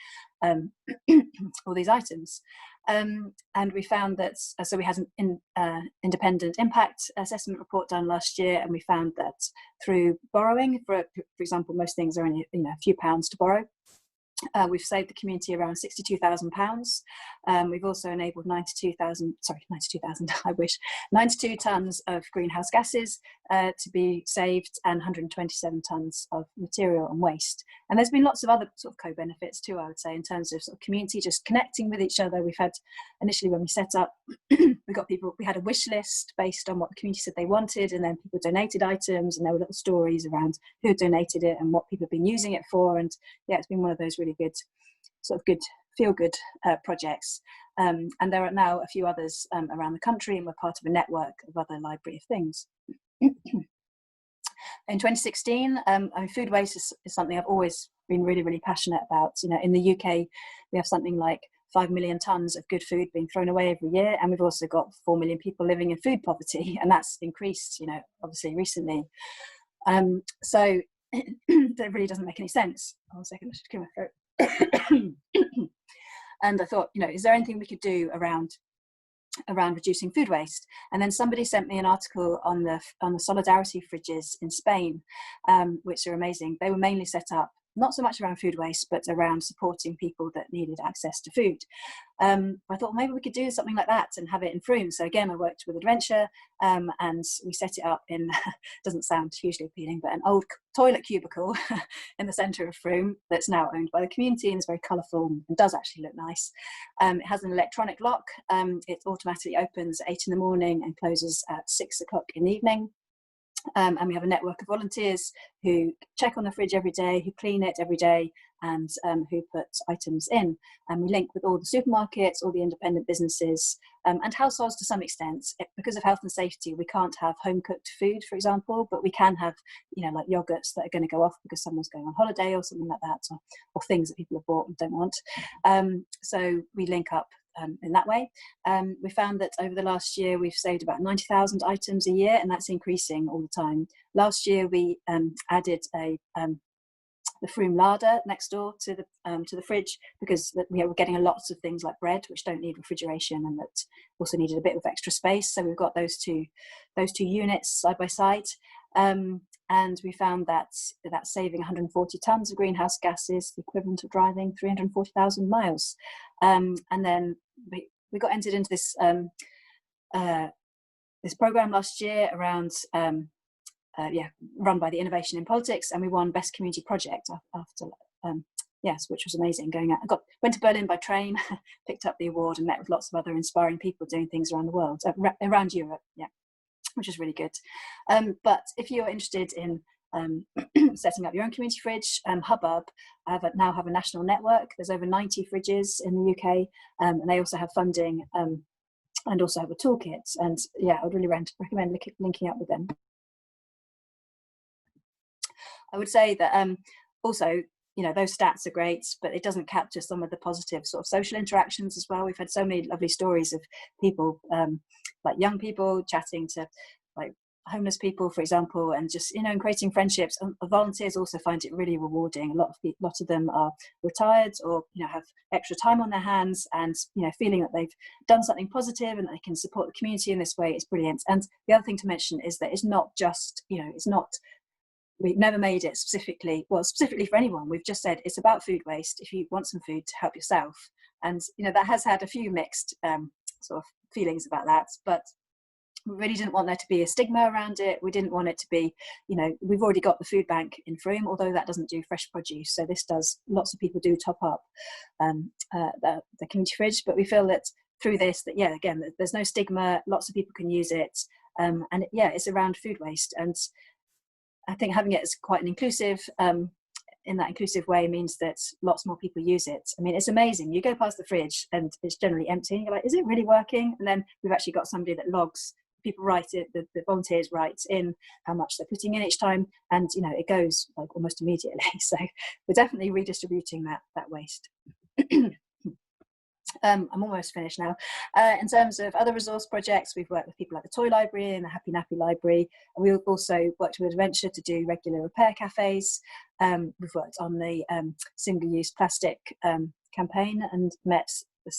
all these items. And we found that, so we had an independent impact assessment report done last year, and we found that through borrowing, for example, most things are only, you know, a few pounds to borrow. We've saved the community around £62,000. We've also enabled 92 tonnes of greenhouse gases to be saved, and 127 tonnes of material and waste. And there's been lots of other sort of co-benefits too, I would say, in terms of sort of community just connecting with each other. We've had, initially when we set up, we had a wish list based on what the community said they wanted, and then people donated items, and there were little stories around who donated it and what people have been using it for. And yeah, it's been one of those really good, sort of good, feel-good projects. And there are now a few others around the country, and we're part of a network of other library of things. In 2016, food waste is something I've always been really, really passionate about. You know, in the UK, we have something like 5 million tonnes of good food being thrown away every year, and we've also got 4 million people living in food poverty, and that's increased, you know, obviously recently. So that really doesn't make any sense. Hold on a second, I should clear my throat. And I thought, you know, is there anything we could do around reducing food waste? And then somebody sent me an article on the solidarity fridges in Spain, which are amazing. They were mainly set up not so much around food waste, but around supporting people that needed access to food. I thought maybe we could do something like that and have it in Frome. So again, I worked with Adventure, and we set it up in, doesn't sound hugely appealing, but an old toilet cubicle in the centre of Frome that's now owned by the community, and is very colourful and does actually look nice. It has an electronic lock. It automatically opens at 8 in the morning and closes at 6 o'clock in the evening. And we have a network of volunteers who check on the fridge every day, who clean it every day, and who put items in. And we link with all the supermarkets, all the independent businesses, and households to some extent. Because of health and safety, we can't have home cooked food, for example, but we can have, you know, like yogurts that are going to go off because someone's going on holiday or something like that, or things that people have bought and don't want. So we link up in that way. We found that over the last year we've saved about 90,000 items a year, and that's increasing all the time. Last year we added the Frome larder next door to the fridge, because we were getting lots of things like bread which don't need refrigeration and that also needed a bit of extra space. So we've got those two units side by side. And we found that that's saving 140 tonnes of greenhouse gases, the equivalent of driving 340,000 miles. And then we got entered into this this program last year around run by the Innovation in Politics, and we won Best Community Project after which was amazing. Going out, went to Berlin by train, picked up the award, and met with lots of other inspiring people doing things around the world, around Europe. Yeah. Which is really good. But if you're interested in setting up your own community fridge, Hubbub now have a national network. There's over 90 fridges in the UK, and they also have funding and also have a toolkit. And yeah, I would really recommend linking up with them. I would say that also, you know, those stats are great, but it doesn't capture some of the positive sort of social interactions as well. We've had so many lovely stories of people, like young people chatting to like homeless people, for example, and just, you know, and creating friendships. And volunteers also find it really rewarding. A lot of them are retired, or, you know, have extra time on their hands, and, you know, feeling that they've done something positive and they can support the community in this way is brilliant. And the other thing to mention is that it's not just, you know, we've never made it specifically for anyone. We've just said it's about food waste. If you want some food, to help yourself. And, you know, that has had a few mixed sort of feelings about that, but we really didn't want there to be a stigma around it. We didn't want it to be, you know, we've already got the food bank in Frome, although that doesn't do fresh produce. So this does, lots of people do top up the community fridge, but we feel that through this, that, yeah, again, there's no stigma, lots of people can use it. And it's around food waste. And I think having it as quite an inclusive, in that inclusive way, means that lots more people use it. I mean, it's amazing. You go past the fridge and it's generally empty, and you're like, is it really working? And then we've actually got somebody that logs, people write it, the volunteers write in how much they're putting in each time, and, you know, it goes like almost immediately. So we're definitely redistributing that waste. I'm almost finished now. In terms of other resource projects, we've worked with people like the Toy Library and the Happy Nappy Library. And we've also worked with Adventure to do regular repair cafes. We've worked on the single-use plastic campaign and met the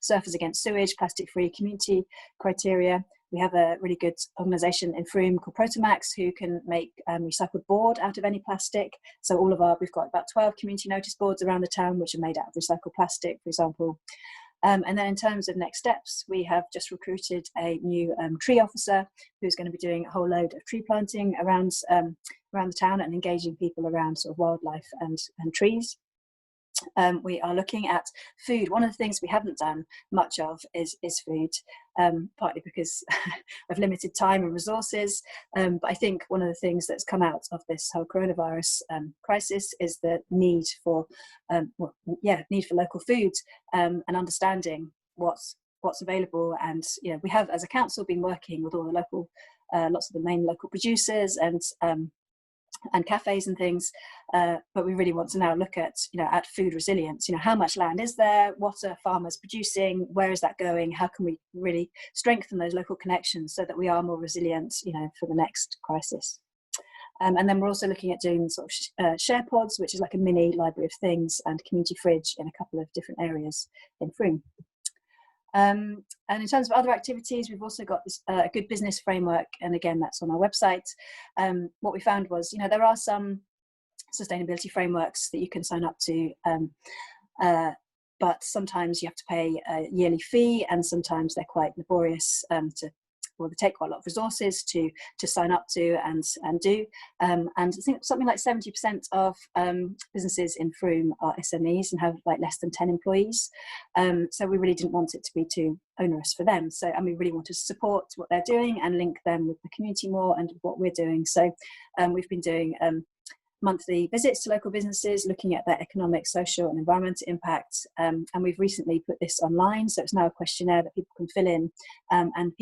Surfers Against Sewage plastic-free community criteria. We have a really good organisation in Frome called Protomax who can make recycled board out of any plastic. So we've got about 12 community notice boards around the town which are made out of recycled plastic, for example. And then in terms of next steps, we have just recruited a new tree officer who's going to be doing a whole load of tree planting around the town and engaging people around sort of wildlife and trees. We are looking at food. One of the things we haven't done much of is food, partly because of limited time and resources. But I think one of the things that's come out of this whole coronavirus crisis is the need for local food and understanding what's available. And we have, as a council, been working with all the local, lots of the main local producers and cafes and things, but we really want to now look at food resilience. How much land is there? What are farmers producing? Where is that going? How can we really strengthen those local connections so that we are more resilient, for the next crisis? And then we're also looking at doing sort of share pods, which is like a mini library of things, and community fridge in a couple of different areas in Frome. And in terms of other activities, we've also got this good business framework, and again, that's on our website. What we found was, there are some sustainability frameworks that you can sign up to, but sometimes you have to pay a yearly fee, and sometimes they're quite laborious they take quite a lot of resources to sign up to and do. And I think something like 70% of businesses in Frome are SMEs and have like less than 10 employees. So we really didn't want it to be too onerous for them. And we really wanted to support what they're doing and link them with the community more and what we're doing. So we've been doing monthly visits to local businesses, looking at their economic, social and environmental impact, and we've recently put this online, so it's now a questionnaire that people can fill in, and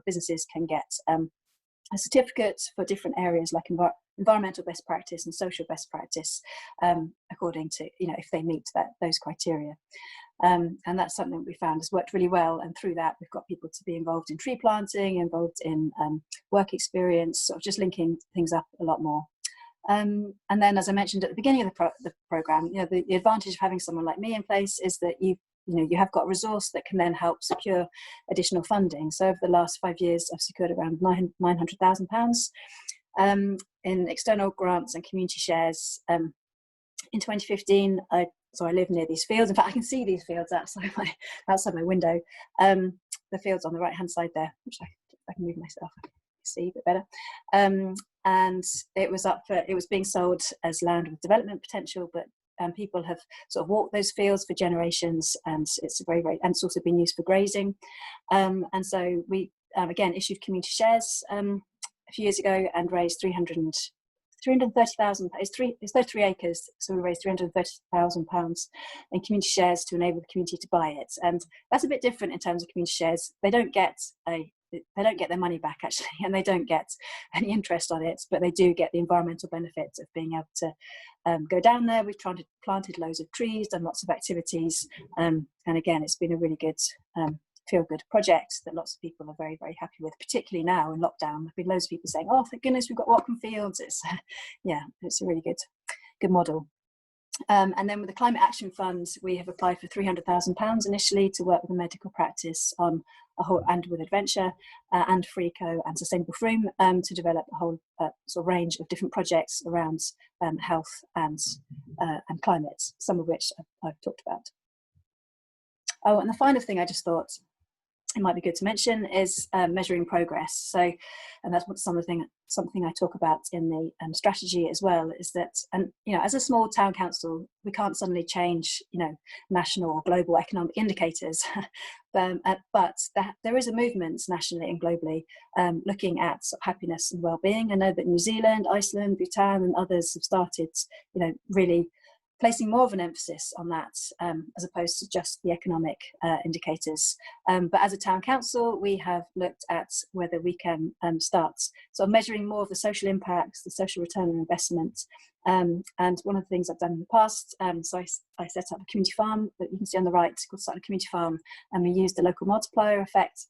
businesses can get a certificate for different areas like environmental best practice and social best practice, according to if they meet those criteria. And that's something we found has worked really well, and through that we've got people to be involved in tree planting, involved in work experience, sort of just linking things up a lot more. And then, as I mentioned at the beginning of the programme, the advantage of having someone like me in place is that you have got a resource that can then help secure additional funding. So over the last 5 years, I've secured around £900,000 in external grants and community shares. In 2015, I live near these fields. In fact, I can see these fields outside my window. The fields on the right-hand side there, which I can move myself. See a bit better, and it was being sold as land with development potential, but people have sort of walked those fields for generations, and it's and it's also been used for grazing, and so we again issued community shares a few years ago and raised 330,000. It's 33 acres, so we raised £330,000 in community shares to enable the community to buy it, and that's a bit different in terms of community shares. They don't get their money back, actually, and they don't get any interest on it, but they do get the environmental benefits of being able to go down there. We've planted loads of trees, done lots of activities, and again, it's been a really good feel-good project that lots of people are very, very happy with, particularly now in lockdown. There've been loads of people saying, "Oh, thank goodness we've got walking fields." It's it's a really good model. And then with the Climate Action Fund, we have applied for £300,000 initially to work with a medical practice on and with Adventure and Freeco and Sustainable Frome to develop a whole sort of range of different projects around health and climate, some of which I've talked about. Oh, and the final thing I just thought it might be good to mention is measuring progress. So, and that's something I talk about in the strategy as well, is that, and as a small town council, we can't suddenly change national or global economic indicators, but there is a movement nationally and globally looking at sort of happiness and well-being. I know that New Zealand, Iceland, Bhutan and others have started really placing more of an emphasis on that as opposed to just the economic indicators. But as a town council, we have looked at whether we can start sort of measuring more of the social impacts, the social return on investment. And one of the things I've done in the past, so I set up a community farm that you can see on the right, called Starting a Community Farm, and we used the local multiplier effect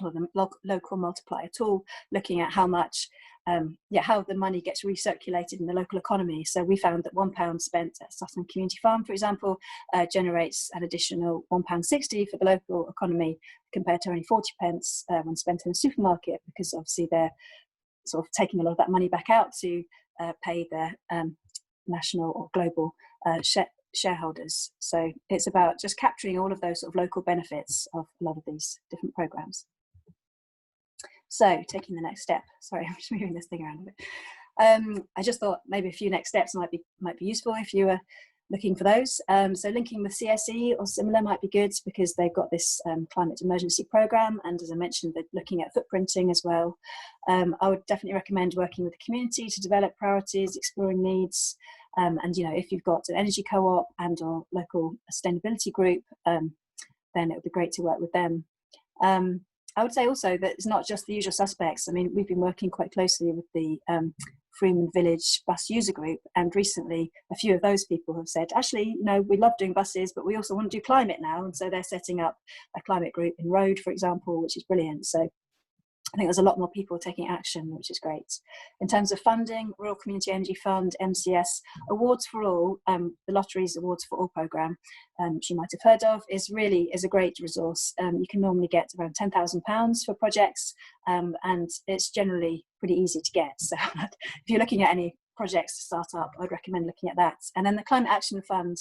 or the local multiplier tool, looking at how much, how the money gets recirculated in the local economy. So we found that £1 spent at Sutton Community Farm, for example, generates an additional £1.60 for the local economy, compared to only 40p when spent in a supermarket, because obviously they're sort of taking a lot of that money back out to pay their national or global shareholders. So it's about just capturing all of those sort of local benefits of a lot of these different programs. So taking the next step, sorry, I'm just moving this thing around a bit. I just thought maybe a few next steps might be useful if you were looking for those. So linking with CSE or similar might be good, because they've got this climate emergency program, and as I mentioned, they're looking at footprinting as well. I would definitely recommend working with the community to develop priorities, exploring needs, and if you've got an energy co-op and or local sustainability group, then it would be great to work with them. I would say also that it's not just the usual suspects. I mean, we've been working quite closely with the Frome Village bus user group, and recently a few of those people have said, actually, we love doing buses, but we also want to do climate now, and so they're setting up a climate group in Road, for example, which is brilliant. So I think there's a lot more people taking action, which is great. In terms of funding, Rural Community Energy Fund, MCS, Awards for All, the Lotteries Awards for All programme, which you might have heard of, is a great resource. You can normally get around £10,000 for projects, and it's generally pretty easy to get. So if you're looking at any projects to start up, I'd recommend looking at that. And then the Climate Action Fund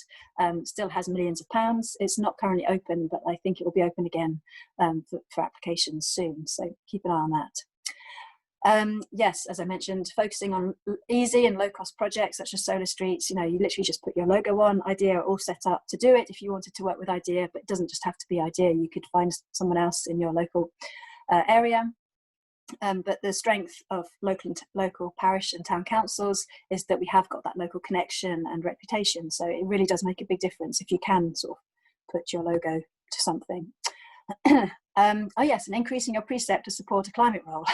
still has millions of pounds. It's not currently open, but I think it will be open again for applications soon. So keep an eye on that. Yes, as I mentioned, focusing on easy and low-cost projects such as solar streets. You literally just put your logo on. IDEA are all set up to do it if you wanted to work with IDEA, but it doesn't just have to be IDEA. You could find someone else in your local area. But the strength of local parish and town councils is that we have got that local connection and reputation. So it really does make a big difference if you can sort of put your logo to something. Oh yes, and increasing your precept to support a climate role.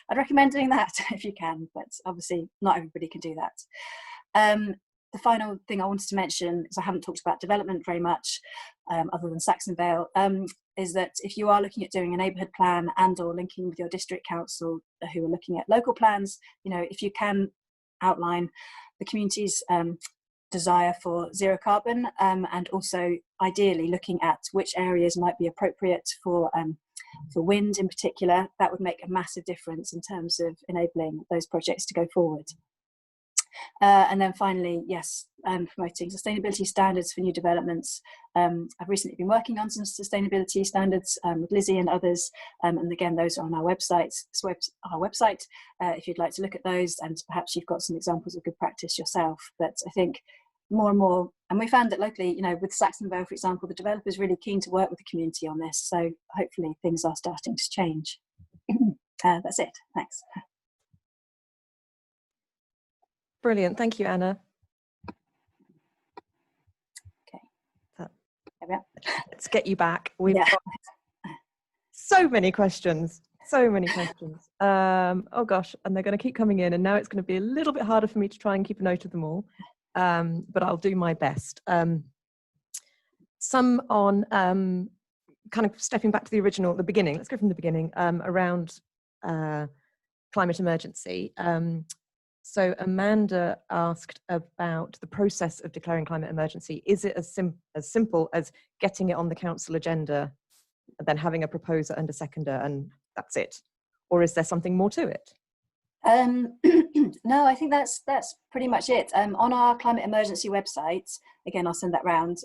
I'd recommend doing that if you can, but obviously not everybody can do that. The final thing I wanted to mention is I haven't talked about development very much, other than Saxon Vale, is that if you are looking at doing a neighbourhood plan and or linking with your district council who are looking at local plans, if you can outline the community's desire for zero carbon, and also ideally looking at which areas might be appropriate for wind in particular, that would make a massive difference in terms of enabling those projects to go forward. And then finally, yes, promoting sustainability standards for new developments. I've recently been working on some sustainability standards with Lizzie and others, and again, those are on our website. If you'd like to look at those, and perhaps you've got some examples of good practice yourself. But I think more and more, and we found that locally, with Saxon Vale, for example, the developer is really keen to work with the community on this. So hopefully things are starting to change. That's it. Thanks. Brilliant. Thank you, Anna. Okay. Let's get you back. We've got so many questions. Oh gosh, and they're going to keep coming in, and now it's going to be a little bit harder for me to try and keep a note of them all, but I'll do my best. Some on kind of stepping back to the beginning. Let's go from the beginning, around climate emergency. So Amanda asked about the process of declaring climate emergency. Is it as simple as getting it on the council agenda and then having a proposer and a seconder and that's it? Or is there something more to it? No, I think that's pretty much it. On our climate emergency website, again, I'll send that round,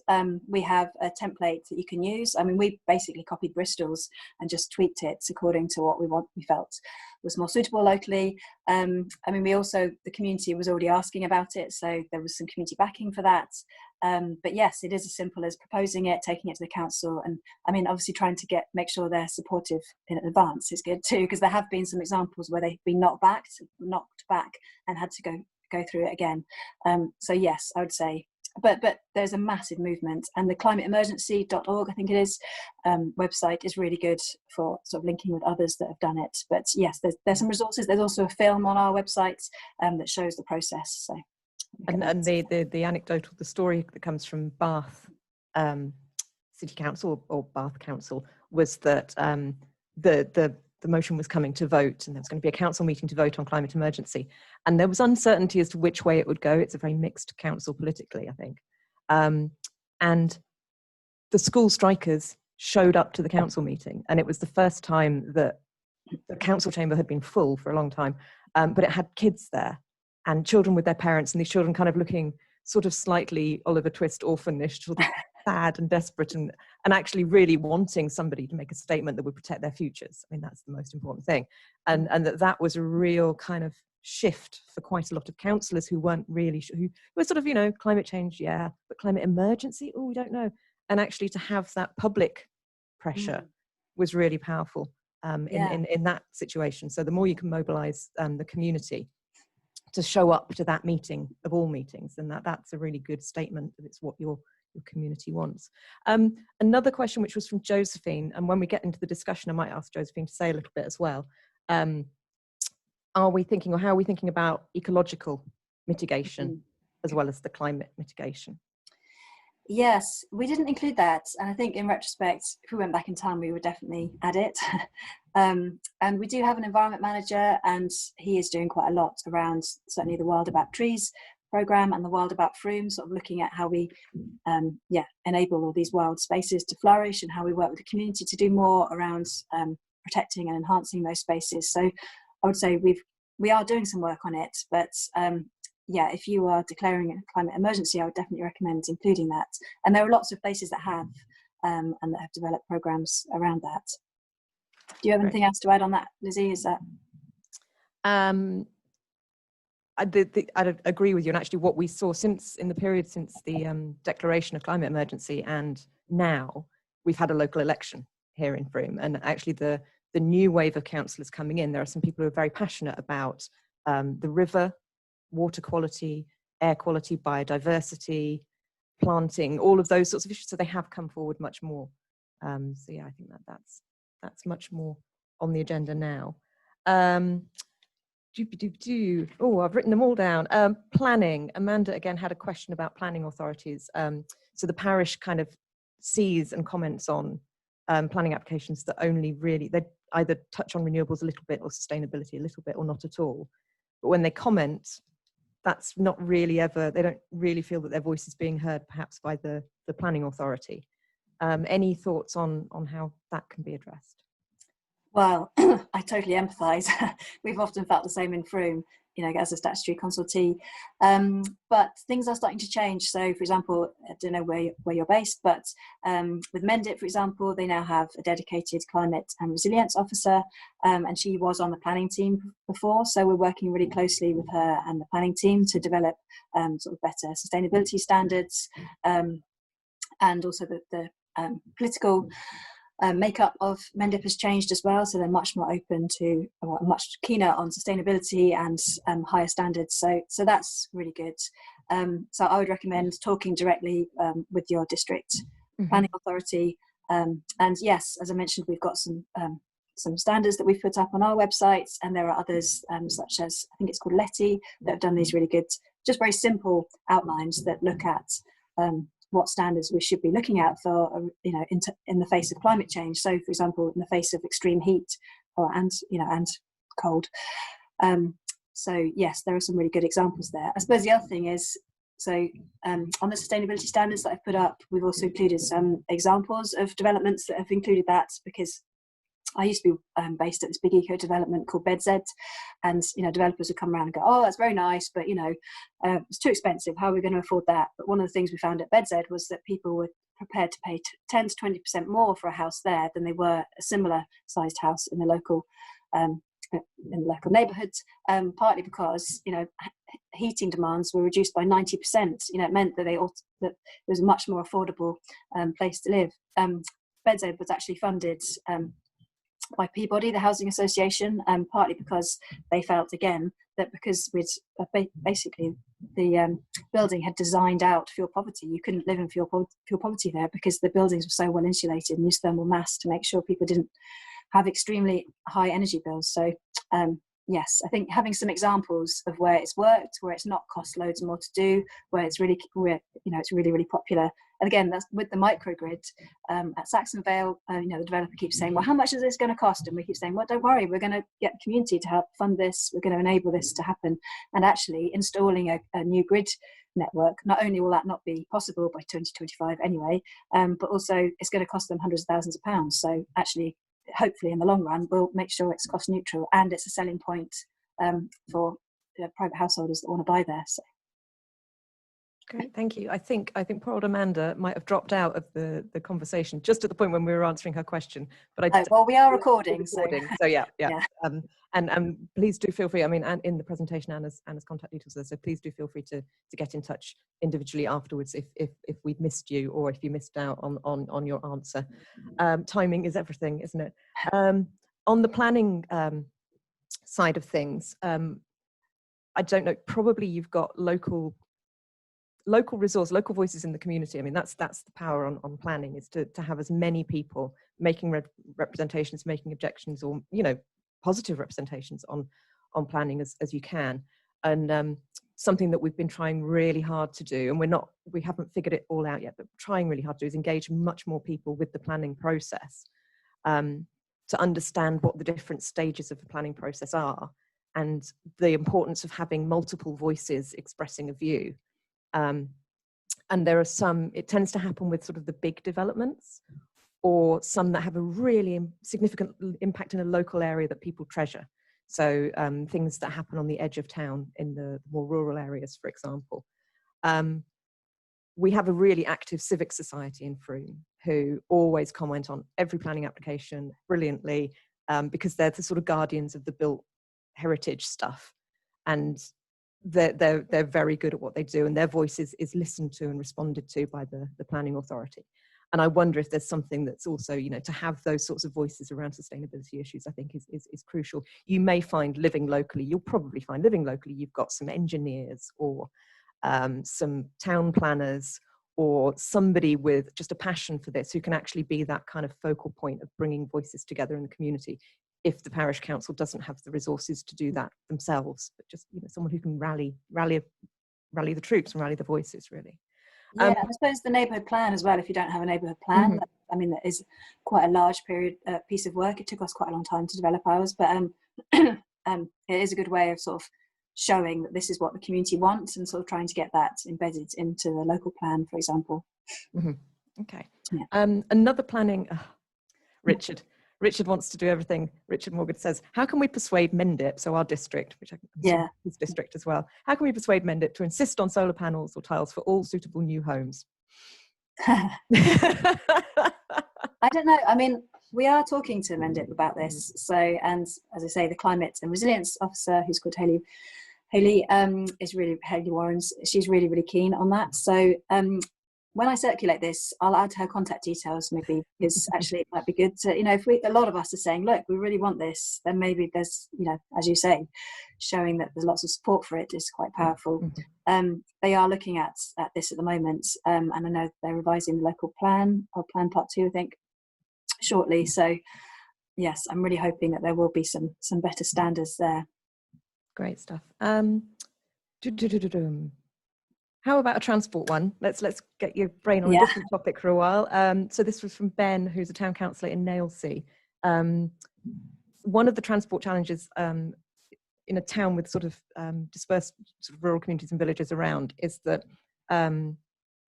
we have a template that you can use. I mean, we basically copied Bristol's and just tweaked it according to what we felt was more suitable locally. I mean, the community was already asking about it, so there was some community backing for that. But yes, it is as simple as proposing it, taking it to the council, and I mean, obviously trying to make sure they're supportive in advance is good too, because there have been some examples where they've been knocked back and had to go through it again. So yes, I would say, but there's a massive movement, and the climateemergency.org, I think it is, website is really good for sort of linking with others that have done it. But yes, there's some resources. There's also a film on our website that shows the process. So. And the anecdotal, the story that comes from Bath City Council or Bath Council was that the motion was coming to vote, and there was going to be a council meeting to vote on climate emergency. And there was uncertainty as to which way it would go. It's a very mixed council politically, I think. And the school strikers showed up to the council meeting, and it was the first time that the council chamber had been full for a long time, but it had kids there and children with their parents, and these children kind of looking sort of slightly Oliver Twist orphanish, sort of sad and desperate, and actually really wanting somebody to make a statement that would protect their futures. I mean, that's the most important thing. And that was a real kind of shift for quite a lot of councillors who weren't really sure, who were sort of, you know, climate change, yeah, but climate emergency, oh, we don't know. And actually to have that public pressure was really powerful in that situation. So the more you can mobilise the community to show up to that meeting of all meetings, then that's a really good statement that it's what your community wants. Another question, which was from Josephine, and when we get into the discussion, I might ask Josephine to say a little bit as well. Are we thinking, or how are we thinking about ecological mitigation as well as the climate mitigation? Yes, we didn't include that, and I think in retrospect, if we went back in time, we would definitely add it. And we do have an environment manager, and he is doing quite a lot around certainly the Wild About Trees programme and the Wild About Frome, sort of looking at how we enable all these wild spaces to flourish, and how we work with the community to do more around protecting and enhancing those spaces. So I would say we are doing some work on it, but yeah, if you are declaring a climate emergency, I would definitely recommend including that. And there are lots of places that have and that have developed programs around that. Do you have anything else to add on that, Lizzie? Is that? I'd agree with you. And actually what we saw in the period since the declaration of climate emergency and now, we've had a local election here in Frome. And actually the new wave of councillors coming in, there are some people who are very passionate about the river, water quality, air quality, biodiversity, planting, all of those sorts of issues. So they have come forward much more. So yeah, I think that's much more on the agenda now. Oh, I've written them all down. Planning. Amanda again had a question about planning authorities. So the parish kind of sees and comments on planning applications that only really, they either touch on renewables a little bit or sustainability a little bit or not at all. But when they comment, that's not really ever, they don't really feel that their voice is being heard perhaps by the planning authority. Any thoughts on how that can be addressed? Well, I totally empathise. We've often felt the same in Frome, you know, as a statutory consultee. But things are starting to change. So, for example, I don't know where you're based, but with Mendip, for example, they now have a dedicated climate and resilience officer, and she was on the planning team before. So we're working really closely with her and the planning team to develop sort of better sustainability standards, and also the political makeup of Mendip has changed as well, so they're much more open to, or much keener on sustainability and higher standards. So that's really good. So I would recommend talking directly with your district planning authority. And yes, as I mentioned, we've got some standards that we've put up on our website, and there are others such as, I think it's called Letty, that have done these really good, just very simple outlines that look at what standards we should be looking at for, you know, in the face of climate change. So, for example, in the face of extreme heat and cold. So yes, there are some really good examples there. I suppose the other thing is, so on the sustainability standards that I've put up, we've also included some examples of developments that have included that, because I used to be based at this big eco development called BedZ, and developers would come around and go, oh, that's very nice, but it's too expensive. How are we going to afford that? But one of the things we found at BedZ was that people were prepared to pay 10 to 20% more for a house there than they were a similar sized house in the local neighbourhoods, partly because heating demands were reduced by 90%. It meant that that it was a much more affordable place to live. BedZ was actually funded by Peabody, the housing association, partly because they felt again that because basically the building had designed out fuel poverty, you couldn't live in fuel poverty there because the buildings were so well insulated and used thermal mass to make sure people didn't have extremely high energy bills. So yes, I think having some examples of where it's worked, where it's not cost loads more to do, where it's really, it's really, really popular. And again, that's with the microgrid at Saxon Vale. The developer keeps saying, well, how much is this going to cost? And we keep saying, well, don't worry, we're going to get the community to help fund this. We're going to enable this to happen. And actually installing a new grid network, not only will that not be possible by 2025 anyway, but also it's going to cost them hundreds of thousands of pounds. So actually, hopefully in the long run, we'll make sure it's cost neutral and it's a selling point for private householders that want to buy there. So. Great, thank you. I think poor old Amanda might have dropped out of the conversation just at the point when we were answering her question. But well, we are recording, so yeah. And please do feel free. I mean, and in the presentation, Anna's contact details there, so please do feel free to get in touch individually afterwards if we've missed you or if you missed out on your answer. Timing is everything, isn't it? On the planning side of things, I don't know. Probably you've got local voices in the community. I mean, that's the power on planning, is to have as many people making representations, making objections, or positive representations on planning as you can. And something that we've been trying really hard to do, and we haven't figured it all out yet, but trying really hard to do, is engage much more people with the planning process, to understand what the different stages of the planning process are, and the importance of having multiple voices expressing a view. And there are some, it tends to happen with sort of the big developments, or some that have a really significant impact in a local area that people treasure. So things that happen on the edge of town in the more rural areas, for example. We have a really active civic society in Frome who always comment on every planning application brilliantly, because they're the sort of guardians of the built heritage stuff. And they're very good at what they do, and their voice is listened to and responded to by the planning authority. And I wonder if there's something that's also, to have those sorts of voices around sustainability issues, I think is crucial. You may find you'll probably find living locally, you've got some engineers or some town planners or somebody with just a passion for this who can actually be that kind of focal point of bringing voices together in the community, if the parish council doesn't have the resources to do that themselves, but just someone who can rally the troops and rally the voices, really. Yeah, I suppose the neighbourhood plan as well, if you don't have a neighbourhood plan, I mean, that is quite a large piece of work. It took us quite a long time to develop ours, but it is a good way of sort of showing that this is what the community wants and sort of trying to get that embedded into the local plan, for example. Okay. Yeah. Another planning, Richard wants to do everything. Richard Morgan says, how can we persuade Mendip, so our district, which I think is his district as well, how can we persuade Mendip to insist on solar panels or tiles for all suitable new homes? I don't know. I mean, we are talking to Mendip about this. So, and as I say, the climate and resilience officer, who's called Hayley Warrens, she's really, really keen on that. So when I circulate this, I'll add her contact details, maybe, because actually it might be good to, if a lot of us are saying, look, we really want this, then maybe there's, as you say, showing that there's lots of support for it is quite powerful. They are looking at this at the moment, and I know they're revising the local plan, or plan part 2, I think, shortly. So yes, I'm really hoping that there will be some better standards there. Great stuff. How about a transport one? Let's get your brain on a different topic for a while. So this was from Ben, who's a town councillor in Nailsea. One of the transport challenges in a town with sort of dispersed sort of rural communities and villages around is that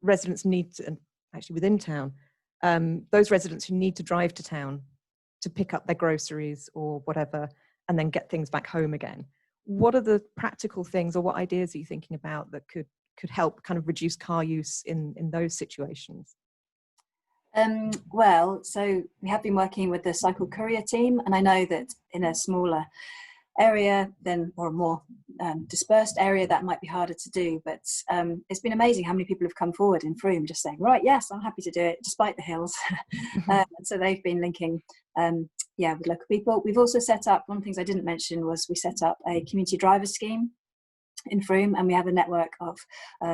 residents need to, and actually within town, those residents who need to drive to town to pick up their groceries or whatever, and then get things back home again. What are the practical things, or what ideas are you thinking about that could help kind of reduce car use in those situations? Well, so we have been working with the cycle courier team, and I know that in a smaller area or a more dispersed area, that might be harder to do, but it's been amazing how many people have come forward in Frome just saying, right, yes, I'm happy to do it despite the hills. So they've been linking with local people. We've also set up, one of the things I didn't mention was we set up a community driver scheme in Frome, and we have a network of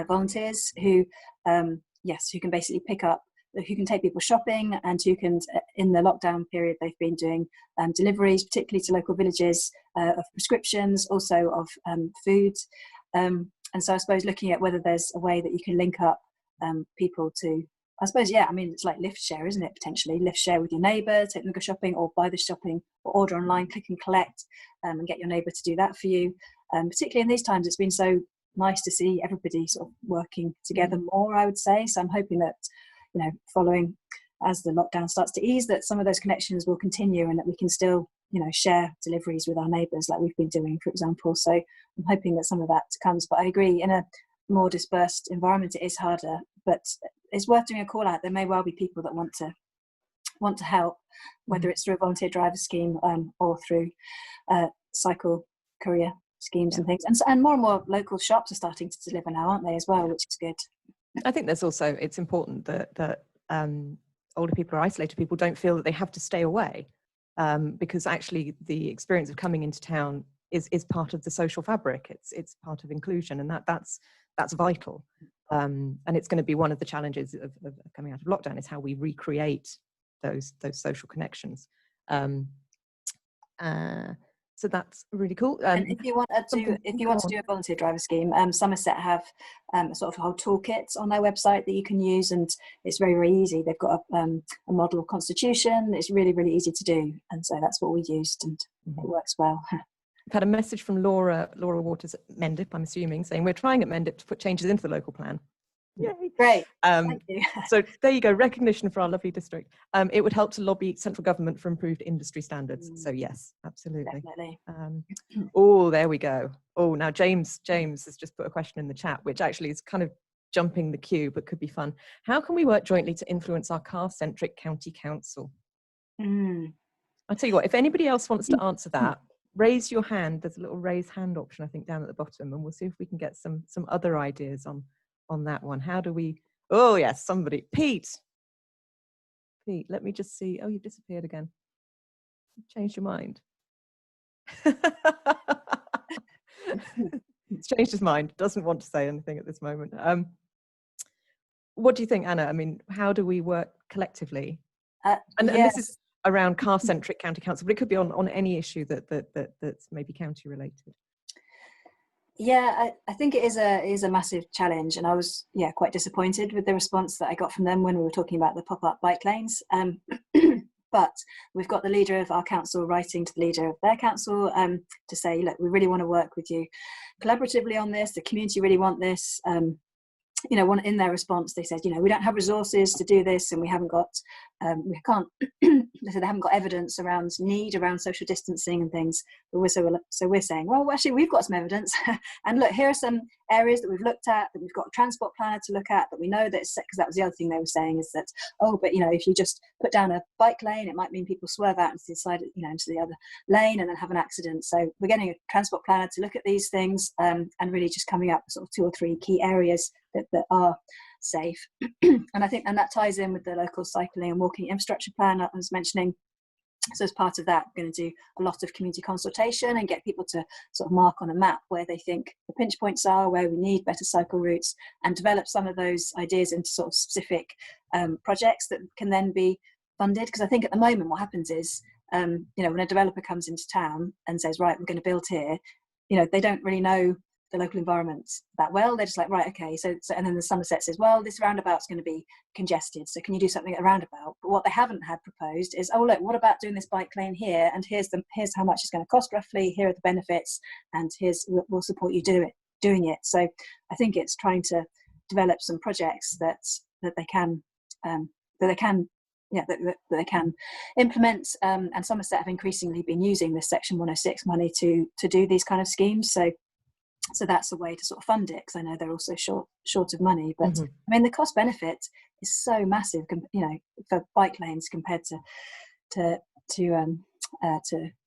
volunteers who can basically pick up who can take people shopping, and who can, in the lockdown period, they've been doing deliveries, particularly to local villages, of prescriptions, also of food. And so I suppose looking at whether there's a way that you can link up people to, I suppose, yeah, I mean, it's like lift share, isn't it? Potentially lift share with your neighbour, take them to go shopping, or buy the shopping, or order online, click and collect, and get your neighbour to do that for you. Particularly in these times, it's been so nice to see everybody sort of working together more, I would say. So I'm hoping that, you know, following as the lockdown starts to ease, that some of those connections will continue, and that we can still, you know, share deliveries with our neighbours like we've been doing, for example. So I'm hoping that some of that comes. But I agree, in a more dispersed environment, it is harder. But it's worth doing a call out. There may well be people that want to help, whether it's through a volunteer driver scheme or through cycle courier schemes and things. And more local shops are starting to deliver now, aren't they, as well, which is good. I think there's also, it's important that older people or isolated people don't feel that they have to stay away, because actually the experience of coming into town is part of the social fabric. It's part of inclusion, and that's vital. And it's going to be one of the challenges of coming out of lockdown, is how we recreate those social connections. So that's really cool. And if you want to do a volunteer driver scheme, Somerset have a sort of whole toolkit on their website that you can use, and it's very, very easy. They've got a model constitution. It's really, really easy to do, and so that's what we used, and it works well. I've had a message from Laura Waters at Mendip, I'm assuming, saying we're trying at Mendip to put changes into the local plan. Yay! Great. Thank you. So there you go, recognition for our lovely district. It would help to lobby central government for improved industry standards. So yes, absolutely. Definitely. Oh, there we go. Oh, now James has just put a question in the chat, which actually is kind of jumping the queue, but could be fun. How can we work jointly to influence our car-centric county council? I'll tell you what, if anybody else wants to answer that, raise your hand. There's a little raise hand option, I think, down at the bottom, and we'll see if we can get some other ideas on that one. How do we, oh yes, somebody, Pete, let me just see. Oh, you've disappeared again. You've changed your mind. He's changed his mind, doesn't want to say anything at this moment. What do you think, Anna? I mean, how do we work collectively? And this is around car-centric county council, but it could be on any issue that's maybe county related. Yeah, I think it is a massive challenge, and I was quite disappointed with the response that I got from them when we were talking about the pop-up bike lanes. But we've got the leader of our council writing to the leader of their council to say, look, we really want to work with you collaboratively on this. The community really want this. In their response, they said, we don't have resources to do this, and we haven't got, they haven't got evidence around social distancing and things. But we're saying, well, actually, we've got some evidence, and look, here are some areas that we've looked at, that we've got a transport planner to look at, that we know that, because that was the other thing they were saying, is that, if you just put down a bike lane, it might mean people swerve out into the side, into the other lane, and then have an accident. So we're getting a transport planner to look at these things, and really just coming up with sort of 2 or 3 key areas that are safe. And I think, and that ties in with the local cycling and walking infrastructure plan I was mentioning. So as part of that, we're going to do a lot of community consultation and get people to sort of mark on a map where they think the pinch points are, where we need better cycle routes, and develop some of those ideas into sort of specific projects that can then be funded. Because I think at the moment what happens is, when a developer comes into town and says, right, we're going to build here, they don't really know the local environment that well. They're just like, right, okay, so and then the Somerset says, well, this roundabout's going to be congested, so can you do something at the roundabout? But what they haven't had proposed is, oh look, what about doing this bike lane here, and here's how much it's going to cost roughly, here are the benefits, and we'll support you doing it. So I think it's trying to develop some projects that they can implement, and Somerset have increasingly been using this Section 106 money to do these kind of schemes. So that's a way to sort of fund it, because I know they're also short of money. But I mean, the cost benefit is so massive, for bike lanes compared to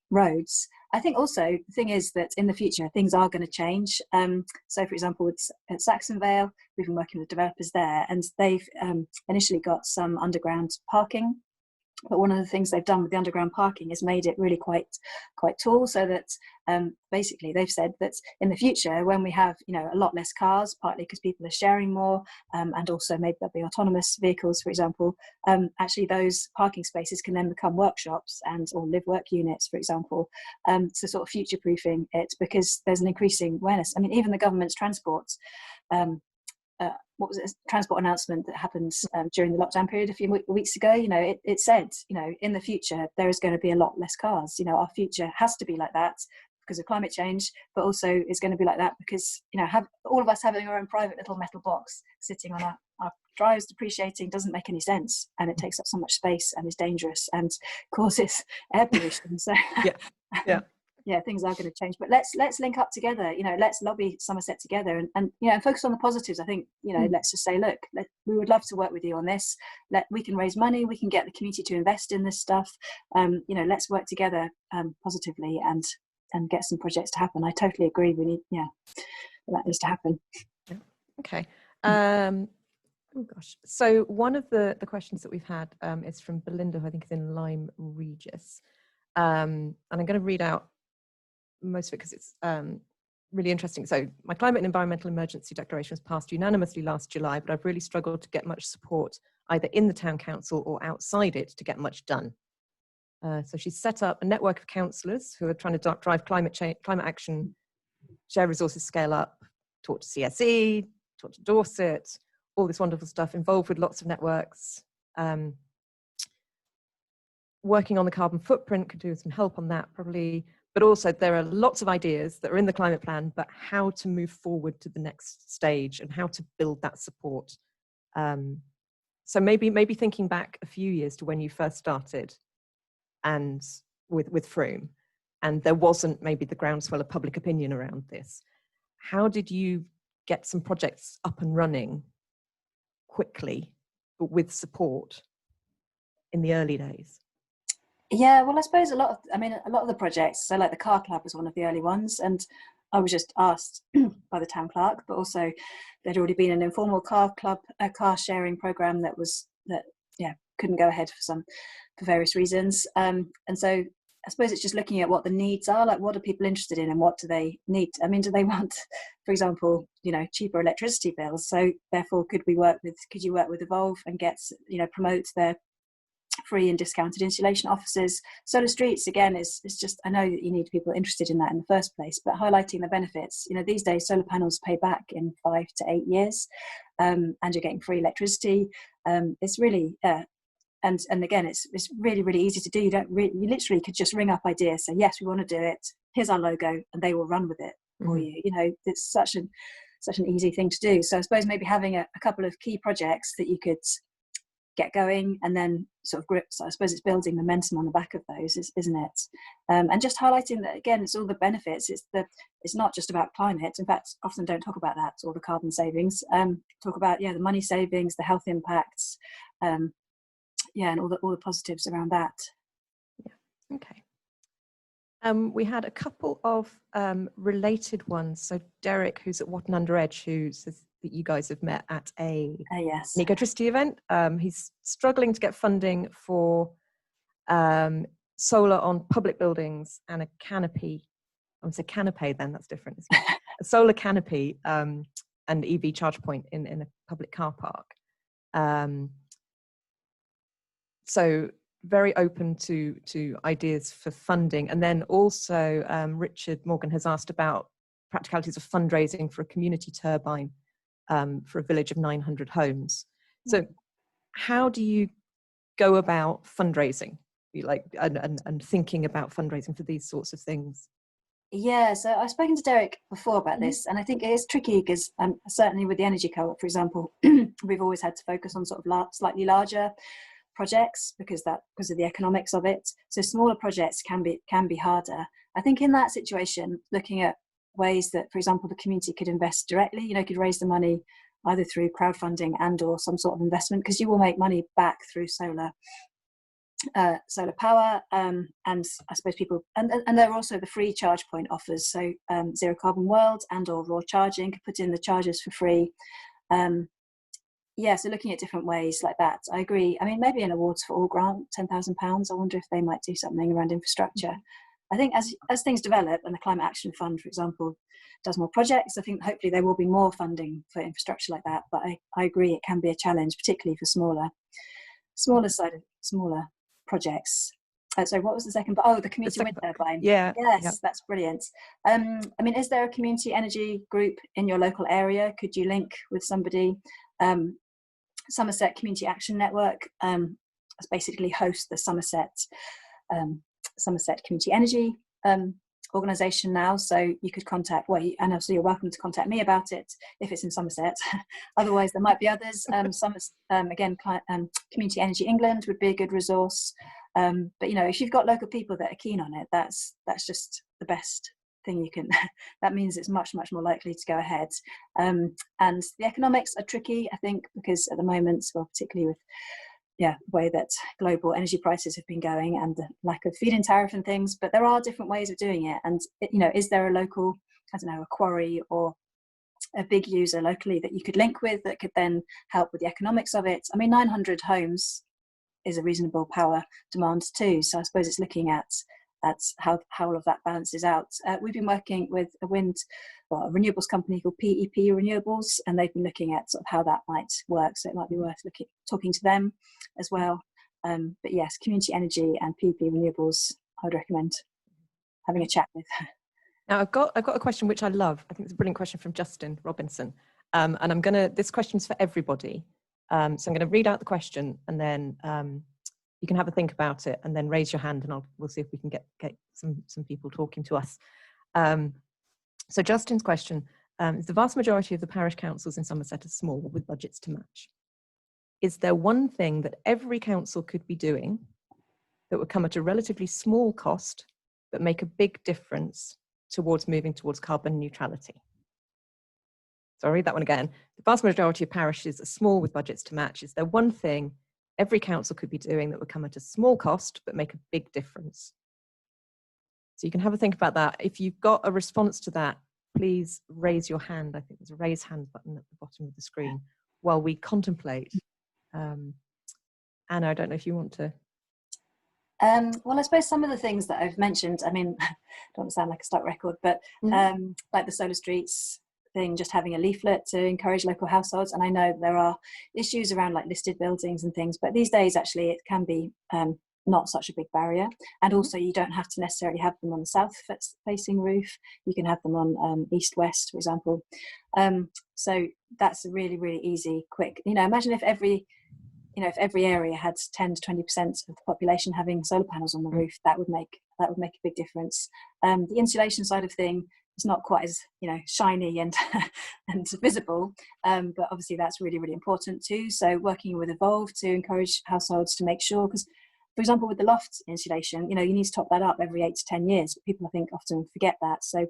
roads. I think also the thing is that in the future things are going to change. So for example, at Saxon Vale, we've been working with developers there, and they've initially got some underground parking But one of the things they've done with the underground parking is made it really quite tall, so that basically they've said that in the future, when we have a lot less cars, partly because people are sharing more, and also maybe there'll be autonomous vehicles, for example, actually those parking spaces can then become workshops or live work units, for example, so sort of future proofing it, because there's an increasing awareness. I mean, even the government's transport. What was it, transport announcement that happened during the lockdown period a few weeks ago, it said, in the future there is going to be a lot less cars. Our future has to be like that because of climate change, but also is going to be like that because have all of us having our own private little metal box sitting on our drives depreciating doesn't make any sense, and it takes up so much space and is dangerous and causes air pollution. So yeah, things are going to change, but let's link up together. Let's lobby Somerset together, and focus on the positives. I think let's just say, look, we would love to work with you on this. We can raise money, we can get the community to invest in this stuff. Let's work together positively and get some projects to happen. I totally agree. We need, that needs to happen. Yeah. Okay. Oh gosh. So one of the questions that we've had is from Belinda, who I think is in Lyme Regis, and I'm going to read out most of it because it's really interesting. So my climate and environmental emergency declaration was passed unanimously last July, but I've really struggled to get much support either in the town council or outside it to get much done. So she's set up a network of councillors who are trying to drive climate action, share resources, scale up, talk to CSE, talk to Dorset, all this wonderful stuff, involved with lots of networks. Working on the carbon footprint, could do with some help on that probably. But also there are lots of ideas that are in the climate plan, but how to move forward to the next stage and how to build that support. So maybe thinking back a few years to when you first started and with Frome, and there wasn't maybe the groundswell of public opinion around this. How did you get some projects up and running quickly, but with support in the early days? Yeah, well, I suppose a lot of the projects, so like the car club was one of the early ones, and I was just asked by the town clerk, but also there'd already been an informal car club, a car sharing program that couldn't go ahead for various reasons. And so I suppose it's just looking at what the needs are, like what are people interested in and what do they need? I mean, do they want, for example, cheaper electricity bills? So therefore, could you work with Evolve and get, promote their free and discounted insulation offices? Solar streets, again, is just, I know that you need people interested in that in the first place, but highlighting the benefits. These days solar panels pay back in 5 to 8 years, and you're getting free electricity. It's really and again, it's really, really easy to do. You literally could just ring up ideas, say yes, we want to do it, here's our logo, and they will run with it for you. It's such an easy thing to do. So I suppose maybe having a couple of key projects that you could get going and then sort of grip. So I suppose it's building momentum on the back of those, isn't it? And just highlighting that, again, it's all the benefits. It's not just about climate. In fact, often don't talk about that, or the carbon savings. Talk about the money savings, the health impacts, and all the positives around that. Yeah. Okay. We had a couple of related ones. So Derek, who's at Watton Under Edge, who says that you guys have met at an ecotricity event. He's struggling to get funding for solar on public buildings and a canopy. I would say canopy then, that's different, isn't it? A solar canopy and EV charge point in a public car park. So very open to ideas for funding. And then also Richard Morgan has asked about practicalities of fundraising for a community turbine for a village of 900 homes. So how do you go about fundraising, and thinking about fundraising for these sorts of things? Yeah, so I've spoken to Derek before about this, and I think it is tricky because certainly with the energy co-op, for example, we've always had to focus on sort of slightly larger projects because of the economics of it. So smaller projects can be harder. I think in that situation, looking at ways that, for example, the community could invest directly, could raise the money either through crowdfunding and or some sort of investment, because you will make money back through solar power, and I suppose people and there are also the free charge point offers, so Zero Carbon World and or Raw Charging could put in the chargers for free, yeah, so looking at different ways like that, I agree. I mean, maybe an awards for all grant, £10,000. I wonder if they might do something around infrastructure. I think as things develop, and the Climate Action Fund, for example, does more projects, I think hopefully there will be more funding for infrastructure like that. But I agree, it can be a challenge, particularly for smaller projects. So what was the second? Oh, the community wind turbine. Yeah. Yes, that's brilliant. I mean, is there a community energy group in your local area? Could you link with somebody? Somerset Community Action Network basically hosts the Somerset Community Energy organisation now. So you could contact, and also you're welcome to contact me about it if it's in Somerset. Otherwise, there might be others. Again, Community Energy England would be a good resource. But you know, if you've got local people that are keen on it, that's just the best thing you can. That means it's much more likely to go ahead. And the economics are tricky, I think, because at the moment, well, particularly with the way that global energy prices have been going and the lack of feed-in tariff and things, but there are different ways of doing it. And you know, is there a local, I don't know, a quarry or a big user locally that you could link with that could then help with the economics of it? I mean, 900 homes is a reasonable power demand too. So I suppose it's looking at how all of that balances out. We've been working with a renewables company called PEP Renewables, and they've been looking at sort of how that might work. So it might be worth talking to them as well. But yes, community energy and PEP Renewables, I would recommend having a chat with. Now I've got a question which I love. I think it's a brilliant question from Justin Robinson, and this question's for everybody. So I'm going to read out the question, and then you can have a think about it, and then raise your hand, and we'll see if we can get some people talking to us. So Justin's question is: the vast majority of the parish councils in Somerset are small with budgets to match. Is there one thing that every council could be doing that would come at a relatively small cost but make a big difference towards moving towards carbon neutrality? So I'll read that one again. The vast majority of parishes are small with budgets to match. Is there one thing every council could be doing that would come at a small cost but make a big difference? So you can have a think about that. If you've got a response to that, please raise your hand. I think there's a raise hand button at the bottom of the screen while we contemplate. Anna, I don't know if you want to. Well, I suppose some of the things that I've mentioned, I mean, I don't want to sound like a stuck record, but like the solar streets thing, just having a leaflet to encourage local households. And I know there are issues around like listed buildings and things, but these days actually it can be not such a big barrier. And also you don't have to necessarily have them on the south facing roof. You can have them on east-west, for example. So that's a really, really easy, quick, you know, imagine if every area had 10 to 20% of the population having solar panels on the roof, that would make a big difference. The insulation side of thing is not quite as, you know, shiny and and visible, but obviously that's really, really important too. So working with Evolve to encourage households to make sure, because for example with the loft insulation, you know, you need to top that up every 8 to 10 years, but people I think often forget that. So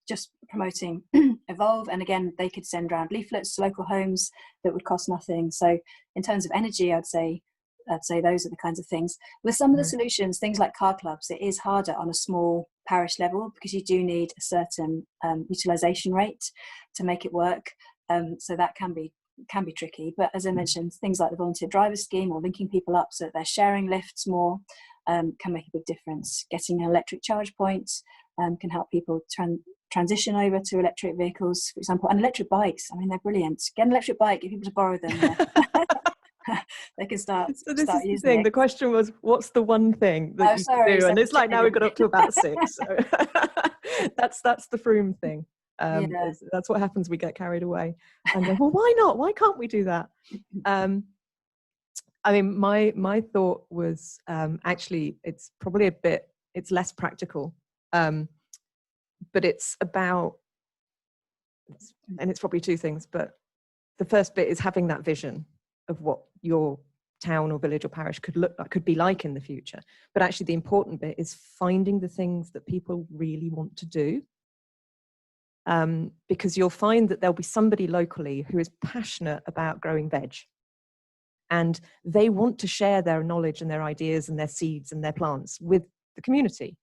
just promoting Evolve, and again they could send around leaflets to local homes that would cost nothing. So in terms of energy, I'd say those are the kinds of things. With some of the solutions, things like car clubs, it is harder on a small parish level because you do need a certain utilisation rate to make it work. So that can be tricky. But as I mentioned, things like the volunteer driver scheme or linking people up so that they're sharing lifts more can make a big difference. Getting an electric charge point can help people transition over to electric vehicles, for example, and electric bikes. I mean, they're brilliant. Get an electric bike, get people to borrow them. They can start. So this start is the using thing. it. The question was, what's the one thing that you can do? And it's like now we've got up to about 6. So that's the Frome thing. That's what happens. We get carried away and go, well, why not? Why can't we do that? I mean, my thought was actually it's probably it's less practical, but it's about, and it's probably 2 things. But the first bit is having that vision of what your town or village or parish could be like in the future. But actually the important bit is finding the things that people really want to do, because you'll find that there'll be somebody locally who is passionate about growing veg, and they want to share their knowledge and their ideas and their seeds and their plants with the community.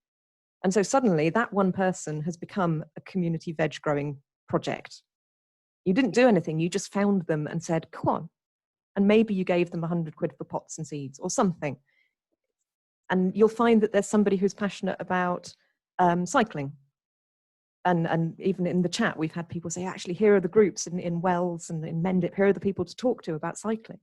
And so suddenly that one person has become a community veg growing project. You didn't do anything, you just found them and said, come on. And maybe you gave them 100 quid for pots and seeds or something. And you'll find that there's somebody who's passionate about cycling. And even in the chat, we've had people say, actually, here are the groups in Wells and in Mendip, here are the people to talk to about cycling.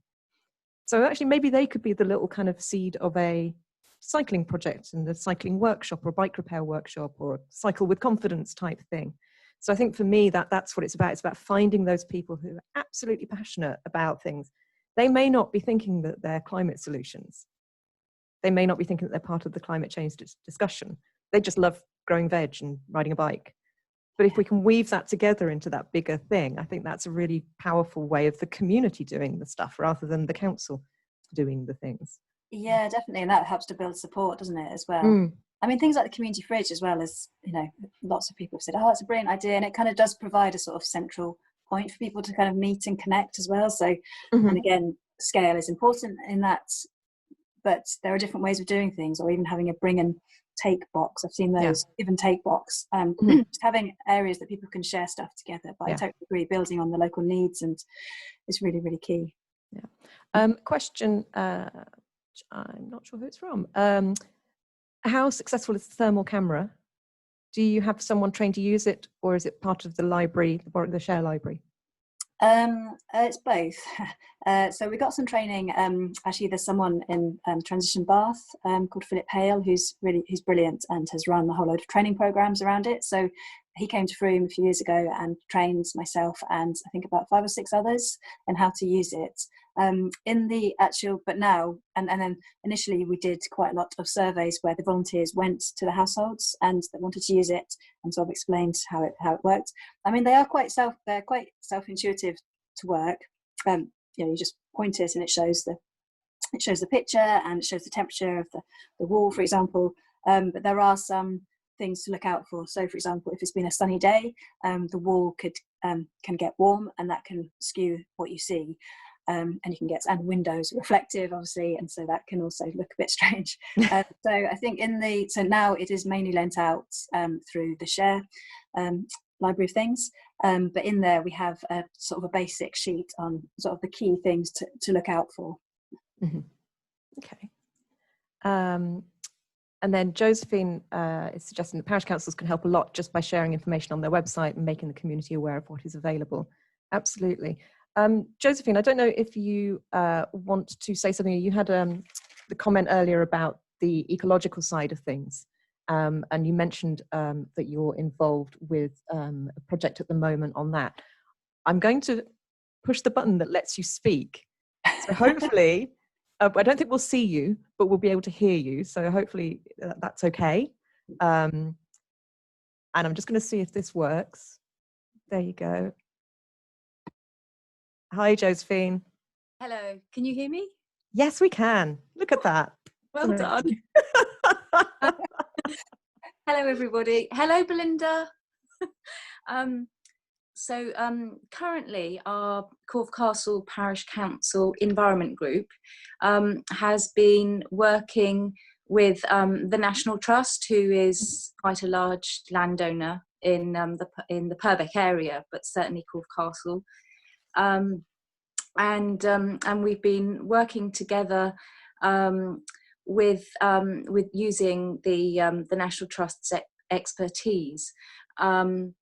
So actually, maybe they could be the little kind of seed of a cycling project and a cycling workshop or a bike repair workshop or a cycle with confidence type thing. So I think for me, that's what it's about. It's about finding those people who are absolutely passionate about things. They may not be thinking that they're climate solutions. They may not be thinking that they're part of the climate change discussion. They just love growing veg and riding a bike. But if we can weave that together into that bigger thing, I think that's a really powerful way of the community doing the stuff rather than the council doing the things. Yeah, definitely. And that helps to build support, doesn't it, as well? I mean, things like the community fridge, as well as, you know, lots of people have said, oh, it's a brilliant idea. And it kind of does provide a sort of central point for people to kind of meet and connect as well. So, and again, scale is important in that, but there are different ways of doing things, or even having a bring and take box. I've seen those, give and take box. Just having areas that people can share stuff together. But I totally agree, building on the local needs and is really, really key. Question, I'm not sure who it's from. How successful is the thermal camera? Do you have someone trained to use it, or is it part of the library, the share library? It's both. So we got some training. Actually, there's someone in Transition Bath called Philip Hale, who's brilliant and has run a whole load of training programs around it. So he came to Frome a few years ago and trained myself and I think about 5 or 6 others in how to use it. In the actual, but now, and then initially we did quite a lot of surveys where the volunteers went to the households and that wanted to use it and sort of explained how it worked. I mean, they're quite self-intuitive to work. You know, you just point it and it shows the picture and it shows the temperature of the wall, for example. But there are some things to look out for. So, for example, if it's been a sunny day, the wall can get warm and that can skew what you see. And you can get, and windows are reflective, obviously, and so that can also look a bit strange. So I think so now it is mainly lent out through the share library of things, but in there we have a sort of a basic sheet on sort of the key things to look out for. Okay. And then Josephine is suggesting that parish councils can help a lot just by sharing information on their website and making the community aware of what is available. Absolutely. Josephine, I don't know if you want to say something. You had the comment earlier about the ecological side of things, and you mentioned that you're involved with a project at the moment on that. I'm going to push the button that lets you speak. So hopefully, I don't think we'll see you, but we'll be able to hear you. So hopefully that's okay. And I'm just going to see if this works. There you go. Hi, Josephine. Hello, can you hear me? Yes, we can. Look at that. Well done. Hello, everybody. Hello, Belinda. Currently, our Corfe Castle Parish Council Environment Group has been working with the National Trust, who is quite a large landowner in the Purbeck area, but certainly Corfe Castle. And we've been working together with using the National Trust's expertise, and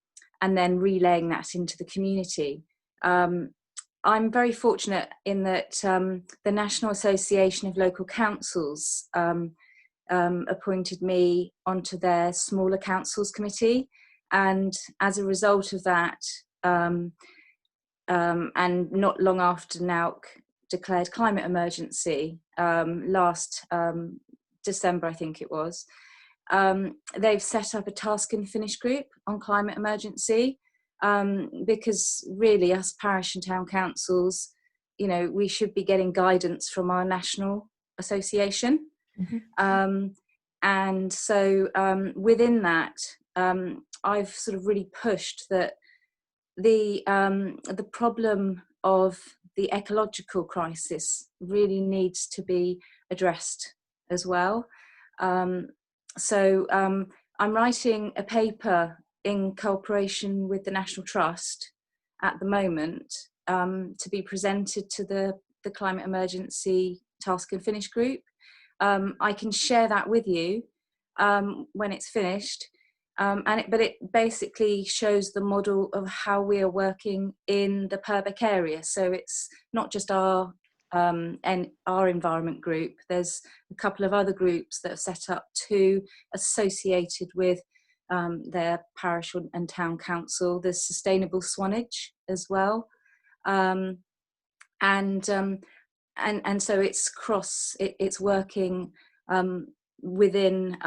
then relaying that into the community. I'm very fortunate in that the National Association of Local Councils appointed me onto their Smaller Councils Committee, and as a result of that, and not long after NAUC declared climate emergency last December, I think it was, they've set up a task and finish group on climate emergency, because really us parish and town councils, you know, we should be getting guidance from our national association. And so within that, I've sort of really pushed that the problem of the ecological crisis really needs to be addressed as well. So I'm writing a paper in cooperation with the National Trust at the moment to be presented to the Climate Emergency Task and Finish group. I can share that with you when it's finished. But it basically shows the model of how we are working in the Purbeck area. So it's not just our environment group. There's a couple of other groups that are set up too, associated with their parish and town council. There's Sustainable Swanage as well, and so it's working within.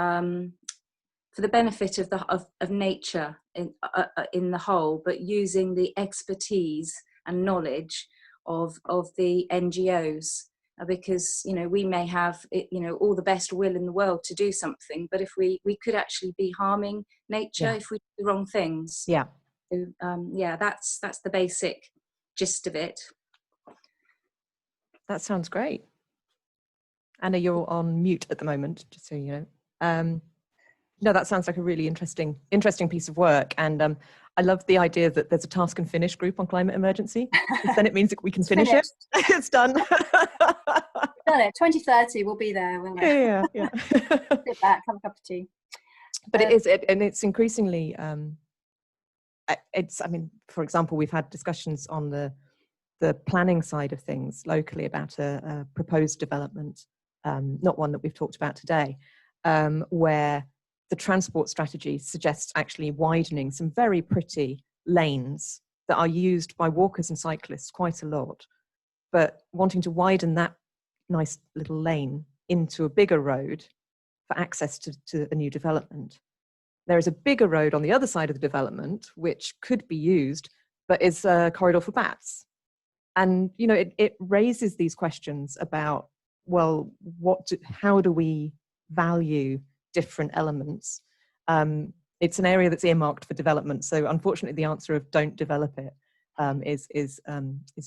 For the benefit of nature in the whole, but using the expertise and knowledge of the NGOs, because we may have all the best will in the world to do something, but if we could actually be harming nature if we do the wrong things. Yeah. So, that's the basic gist of it. That sounds great. Anna, you're on mute at the moment, just so you know. No, that sounds like a really interesting piece of work. And I love the idea that there's a task and finish group on climate emergency. Then it means that we can finish it. It's done. Done it. 2030, we'll be there, won't we? Yeah. Sit back, have a cup of tea. But it's increasingly, for example, we've had discussions on the planning side of things locally about a proposed development, not one that we've talked about today, where the transport strategy suggests actually widening some very pretty lanes that are used by walkers and cyclists quite a lot, but wanting to widen that nice little lane into a bigger road for access to a new development. There is a bigger road on the other side of the development, which could be used, but is a corridor for bats. And, it raises these questions about, well, how do we value different elements? It's an area that's earmarked for development, so unfortunately the answer of don't develop it is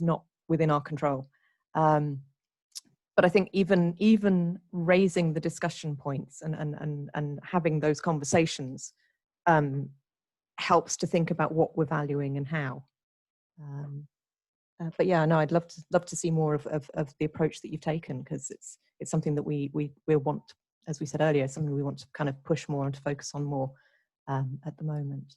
not within our control. But I think even raising the discussion points and having those conversations helps to think about what we're valuing and how. But yeah, no, I'd love to see more of the approach that you've taken, because it's something that we want, as we said earlier, something we want to kind of push more and to focus on more at the moment.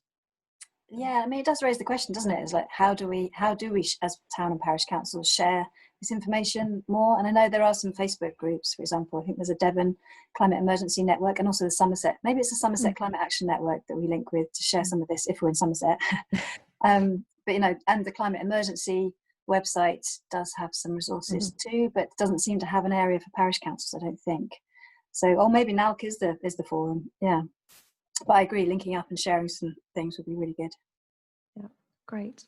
Yeah, I mean, it does raise the question, doesn't it? It's like, how do we as town and parish councils share this information more? And I know there are some Facebook groups, for example. I think there's a Devon Climate Emergency Network, and also the Somerset. Maybe it's the Somerset Climate Action Network that we link with to share some of this if we're in Somerset. But and the Climate Emergency website does have some resources too, but doesn't seem to have an area for parish councils, I don't think. So, or maybe NALC is the forum. Yeah, but I agree, linking up and sharing some things would be really good. Yeah, great.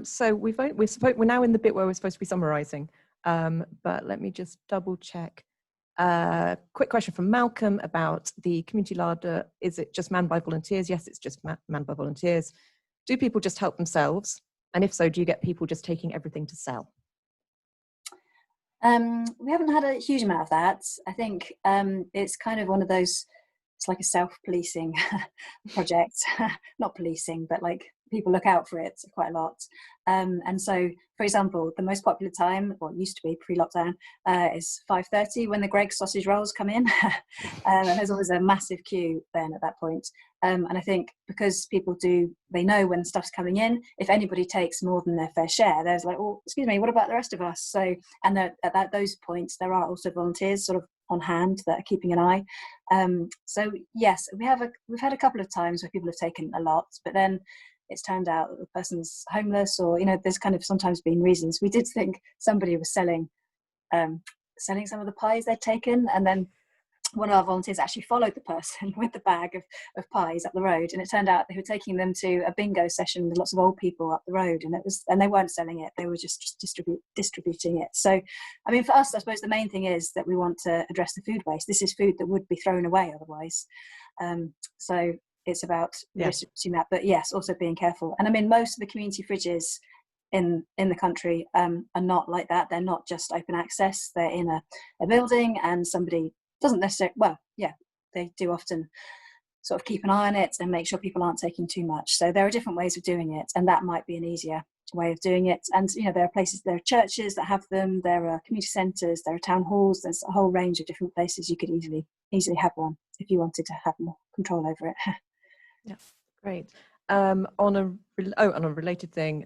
So we're now in the bit where we're supposed to be summarising, but let me just double check. Quick question from Malcolm about the community larder. Is it just manned by volunteers? Yes, it's just manned by volunteers. Do people just help themselves? And if so, do you get people just taking everything to sell? We haven't had a huge amount of that. I think it's kind of one of those, it's like a self-policing project. Not policing, but like people look out for it quite a lot. And so, for example, the most popular time, or it used to be pre-lockdown, is 5:30 when the Greggs sausage rolls come in. And there's always a massive queue then at that point. And I think because people they know when stuff's coming in, if anybody takes more than their fair share, there's like, oh, excuse me, what about the rest of us? So, and at those points, there are also volunteers sort of on hand that are keeping an eye. So yes, we've had a couple of times where people have taken a lot, but then it's turned out that the person's homeless, or there's kind of sometimes been reasons. We did think somebody was selling some of the pies they'd taken, and then one of our volunteers actually followed the person with the bag of pies up the road, and it turned out they were taking them to a bingo session with lots of old people up the road, and they weren't selling it, they were just distributing it. So I mean, for us, I suppose the main thing is that we want to address the food waste. This is food that would be thrown away otherwise, so it's about distributing that, but yes, also being careful. And I mean, most of the community fridges in the country are not like that. They're not just open access, they're in a building, and somebody doesn't necessarily, they do often sort of keep an eye on it and make sure people aren't taking too much. So there are different ways of doing it, and that might be an easier way of doing it. And there are places, there are churches that have them, there are community centres, there are town halls, there's a whole range of different places you could easily have one if you wanted to have more control over it. Yeah, great. On a related thing,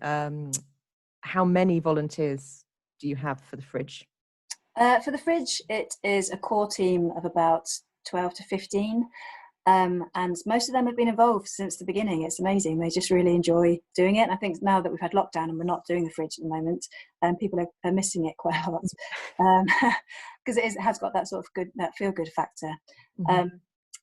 how many volunteers do you have for the fridge? For the fridge, it is a core team of about 12 to 15. And most of them have been involved since the beginning. It's amazing. They just really enjoy doing it. And I think now that we've had lockdown and we're not doing the fridge at the moment, people are missing it quite a lot, because it has got that sort of that feel good factor. Mm-hmm.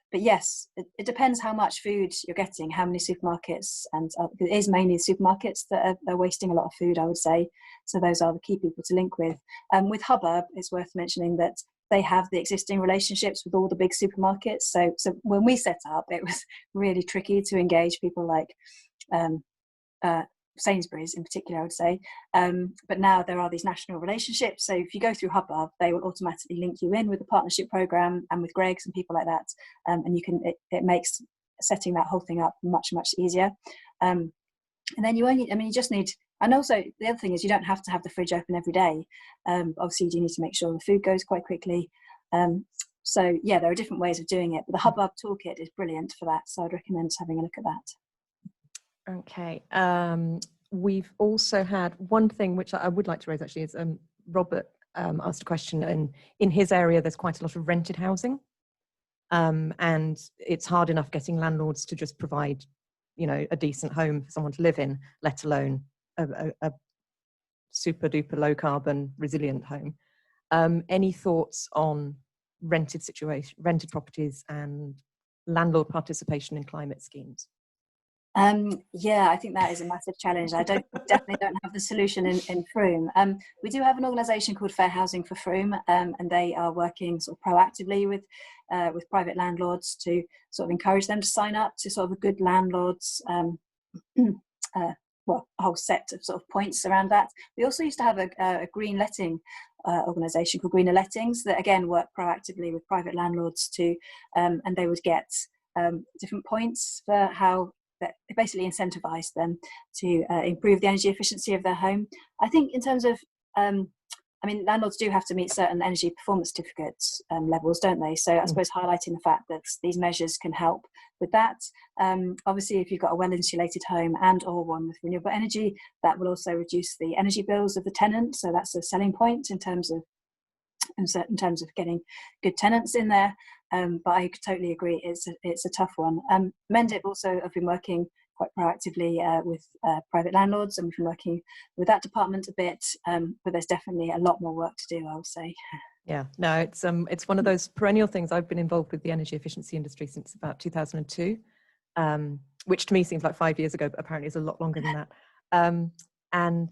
But yes, it depends how much food you're getting, how many supermarkets, and it is mainly the supermarkets that are wasting a lot of food, I would say. So those are the key people to link with. With Hubbub, it's worth mentioning that they have the existing relationships with all the big supermarkets. So when we set up, it was really tricky to engage people like Sainsbury's in particular, I would say. But now there are these national relationships. So if you go through Hubbub, they will automatically link you in with the partnership program and with Greg's and people like that. And it makes setting that whole thing up much, much easier. And then you just need, and also the other thing is you don't have to have the fridge open every day. Obviously you need to make sure the food goes quite quickly. So yeah, there are different ways of doing it, but the Hubbub toolkit is brilliant for that. So I'd recommend having a look at that. Okay. We've also had one thing which I would like to raise actually is Robert asked a question, and in his area there's quite a lot of rented housing, and it's hard enough getting landlords to just provide a decent home for someone to live in, let alone a super duper low carbon resilient home. Any thoughts on rented properties and landlord participation in climate schemes? Yeah, I think that is a massive challenge. I definitely don't have the solution in Frome. We do have an organisation called Fair Housing for Frome, and they are working sort of proactively with private landlords to sort of encourage them to sign up to sort of a good landlords. A whole set of sort of points around that. We also used to have a green letting organisation called Greener Lettings that again work proactively with private landlords and they would get different points for how that basically incentivise them to improve the energy efficiency of their home. I think in terms of, landlords do have to meet certain energy performance certificates levels, don't they? So I suppose highlighting the fact that these measures can help with that. Obviously, if you've got a well-insulated home and or one with renewable energy, that will also reduce the energy bills of the tenant. So that's a selling point in terms of getting good tenants in there. But I totally agree, it's a tough one. Mendip also have been working quite proactively with private landlords, and we've been working with that department a bit, but there's definitely a lot more work to do, I would say. Yeah, no, it's one of those perennial things. I've been involved with the energy efficiency industry since about 2002, which to me seems like 5 years ago, but apparently is a lot longer than that. And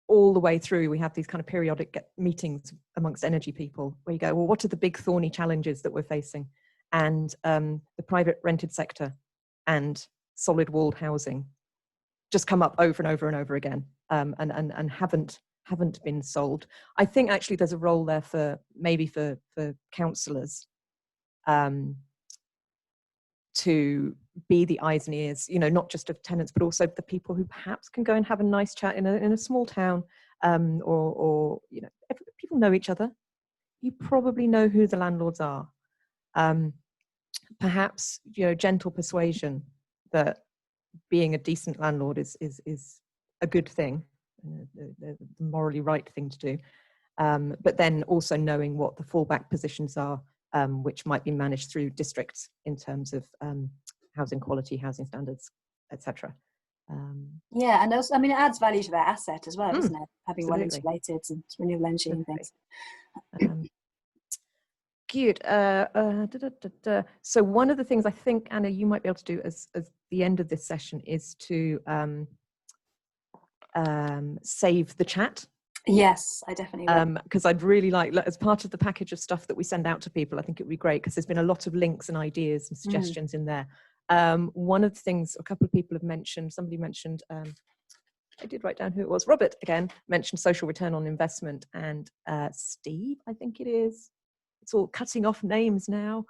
all the way through, we have these kind of periodic meetings amongst energy people where you go, well, what are the big thorny challenges that we're facing? And the private rented sector and solid walled housing just come up over and over and over again, and haven't been solved. I think actually there's a role there for councillors to be the eyes and ears, not just of tenants, but also the people who perhaps can go and have a nice chat in a small town, or people know each other. You probably know who the landlords are. Perhaps gentle persuasion that being a decent landlord is a good thing, the morally right thing to do. But then also knowing what the fallback positions are, which might be managed through districts in terms of housing quality, housing standards, etc. Yeah, and also, it adds value to their asset as well, doesn't it? Having Absolutely. well insulated and renewable energy and things. Good. So one of the things I think, Anna, you might be able to do as the end of this session is to save the chat. Yes, I definitely will. Because I'd really like, as part of the package of stuff that we send out to people, I think it would be great because there's been a lot of links and ideas and suggestions in there. One of the things a couple of people have mentioned, somebody mentioned, I did write down who it was, Robert again, mentioned social return on investment, and Steve, I think it is, it's all cutting off names now,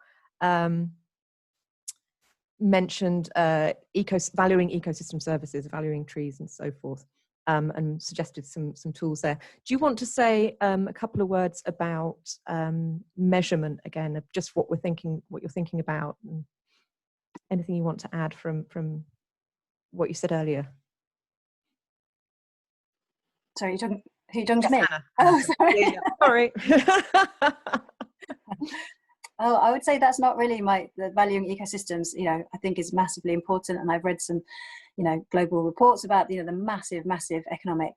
mentioned valuing ecosystem services, valuing trees and so forth. and suggested some tools there. Do you want to say a couple of words about measurement again, of just what you're thinking about, and anything you want to add from what you said earlier? Sorry, who you talking to me? Hannah. Oh, sorry. Yeah, sorry. Oh, I would say that's not really the valuing ecosystems, I think is massively important. And I've read some, global reports about, the massive economic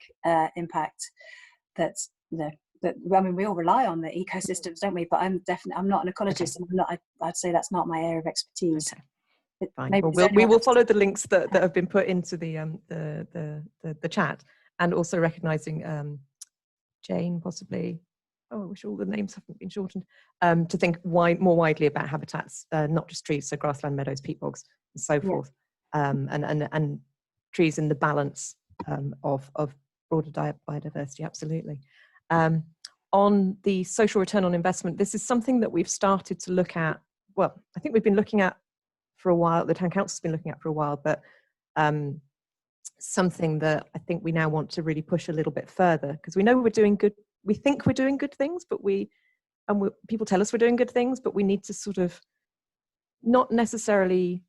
impact that's, we all rely on the ecosystems, don't we? But I'm not an ecologist. Okay. I'd say that's not my area of expertise. Okay. Fine. Well, we will follow the links that have been put into the chat, and also recognizing Jane possibly. Oh, I wish all the names haven't been shortened. To think more widely about habitats, not just trees, so grassland, meadows, peat bogs, and so forth, and trees in the balance of broader biodiversity. Absolutely. On the social return on investment, this is something that we've started to look at. Well, I think we've been looking at for a while. The Town Council's been looking at for a while, but something that I think we now want to really push a little bit further, because we know we're doing good. We think we're doing good things, but people tell us we're doing good things, but we need to sort of not necessarily,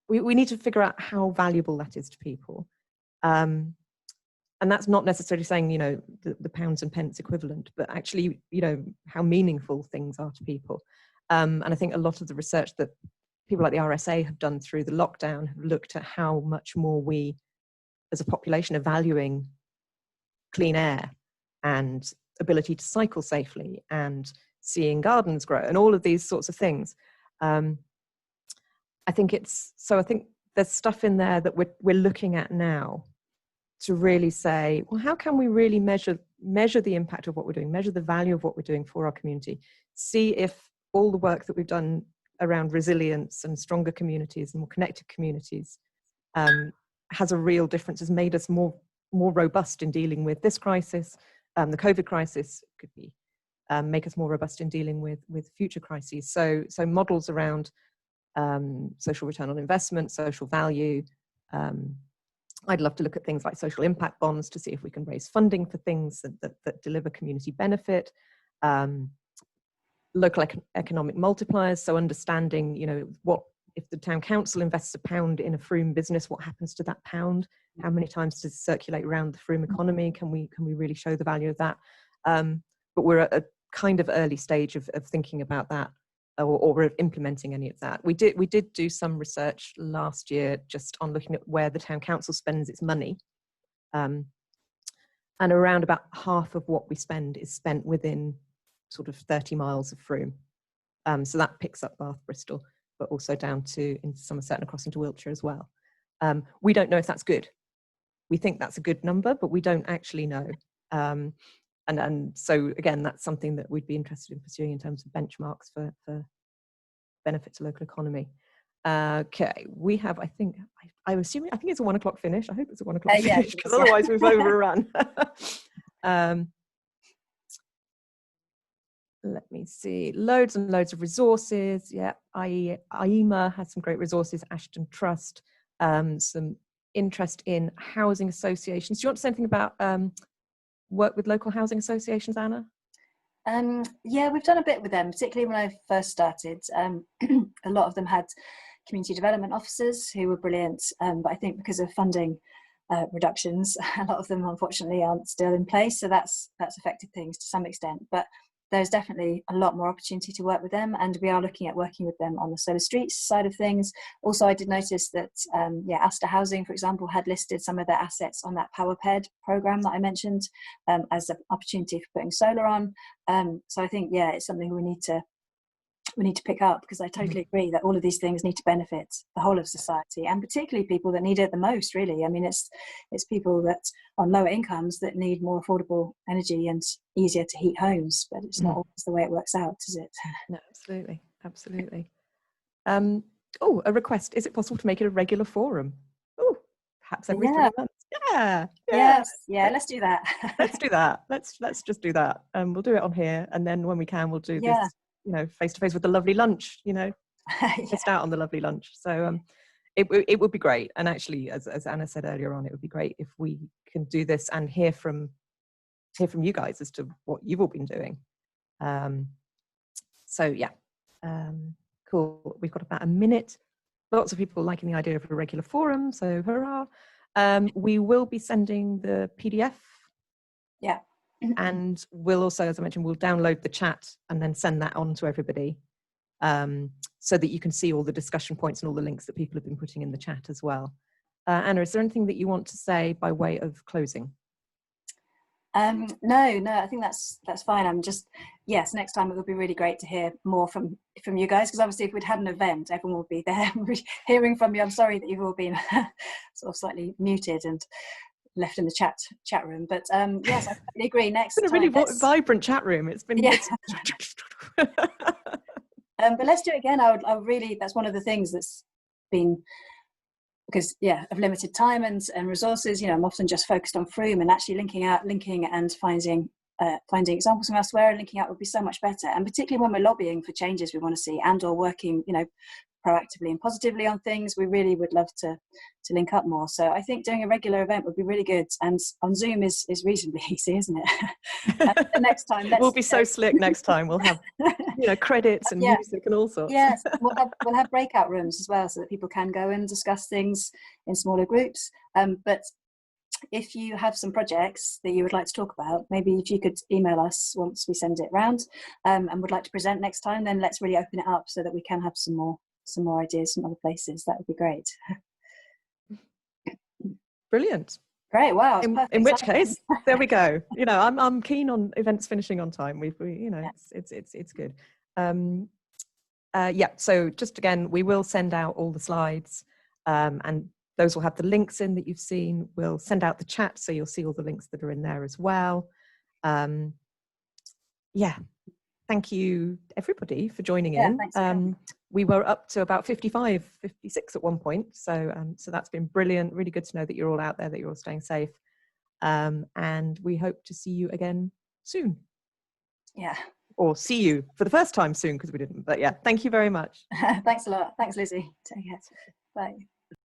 we need to figure out how valuable that is to people. And that's not necessarily saying, the pounds and pence equivalent, but actually, how meaningful things are to people. And I think a lot of the research that people like the RSA have done through the lockdown have looked at how much more we, as a population, are valuing clean air and ability to cycle safely and seeing gardens grow and all of these sorts of things. I think there's stuff in there that we're looking at now to really say, well, how can we really measure the impact of what we're doing, measure the value of what we're doing for our community, see if all the work that we've done around resilience and stronger communities and more connected communities has a real difference, has made us more robust in dealing with this crisis. The COVID crisis could be make us more robust in dealing with future crises. So models around social return on investment, social value. I'd love to look at things like social impact bonds to see if we can raise funding for things that deliver community benefit. Local economic multipliers, so understanding, what if the Town Council invests £1 in a Frome business, what happens to that pound? How many times does it circulate around the Frome economy? Can we really show the value of that? But we're at a kind of early stage of thinking about that, or implementing any of that. We did do some research last year just on looking at where the Town Council spends its money, and around about half of what we spend is spent within sort of 30 miles of Frome. So that picks up Bath, Bristol, but also down into Somerset and across into Wiltshire as well. We don't know if that's good. We think that's a good number, but we don't actually know. And so again, that's something that we'd be interested in pursuing in terms of benchmarks for benefit to local economy. Okay, we have, I think it's a 1 o'clock finish. I hope it's a 1 o'clock finish, because otherwise we've overrun. Let me see, loads and loads of resources. Yeah, IEMA has some great resources, Ashton Trust, some interest in housing associations. Do you want to say anything about work with local housing associations, Anna? Yeah, we've done a bit with them, particularly when I first started. A lot of them had community development officers who were brilliant, but I think because of funding reductions, a lot of them unfortunately aren't still in place, so that's affected things to some extent. But there's definitely a lot more opportunity to work with them, and we are looking at working with them on the solar streets side of things. Also, I did notice that Astor Housing, for example, had listed some of their assets on that PowerPed program that I mentioned as an opportunity for putting solar on. So I think, it's something we need to pick up, because I totally agree that all of these things need to benefit the whole of society, and particularly people that need it the most, really. I mean, it's people that on lower incomes that need more affordable energy and easier to heat homes, but it's not always the way it works out, is it? No, absolutely. Oh, a request. Is it possible to make it a regular forum? Oh, perhaps every 3 months. Yeah. Let's do that. Let's do that. Let's just do that. We'll do it on here, and then when we can, we'll do this, face to face with the lovely lunch. Missed out on the lovely lunch. So it would be great. And actually, as Anna said earlier on, it would be great if we can do this and hear from you guys as to what you've all been doing. So yeah, cool. We've got about a minute. Lots of people liking the idea of a regular forum, so hurrah. We will be sending the PDF. Yeah. And we'll also, as I mentioned, we'll download the chat and then send that on to everybody, so that you can see all the discussion points and all the links that people have been putting in the chat as well. Anna, is there anything that you want to say by way of closing? No, I think that's fine. I'm just, yes, next time it would be really great to hear more from you guys, because obviously if we'd had an event, everyone would be there hearing from you. I'm sorry that you've all been sort of slightly muted and left in the chat room, but yes, I totally agree. Next it's been a really time, vibrant chat room. It's been, yeah. But let's do it again. I would really, that's one of the things that's been, because of limited time and resources, I'm often just focused on Frome, and actually linking and finding examples from elsewhere and linking out would be so much better. And particularly when we're lobbying for changes we want to see and or working, proactively and positively on things, we really would love to link up more. So I think doing a regular event would be really good, and on Zoom is reasonably easy, isn't it? The next time we'll be so slick next time. We'll have credits and music and all sorts. Yes, we'll have breakout rooms as well, so that people can go and discuss things in smaller groups. But if you have some projects that you would like to talk about, maybe if you could email us once we send it round, and would like to present next time, then let's really open it up so that we can have some more ideas from other places. That would be great. Brilliant. Great. Wow. In which case, there we go. I'm keen on events finishing on time. It's good. So just again, we will send out all the slides, and those will have the links in that you've seen. We'll send out the chat, so you'll see all the links that are in there as well. Thank you everybody for joining in. We were up to about 55, 56 at one point. So that's been brilliant. Really good to know that you're all out there, that you're all staying safe. And we hope to see you again soon. Yeah. Or see you for the first time soon, because we didn't. But yeah, thank you very much. Thanks a lot. Thanks, Lizzie. Take care. Bye.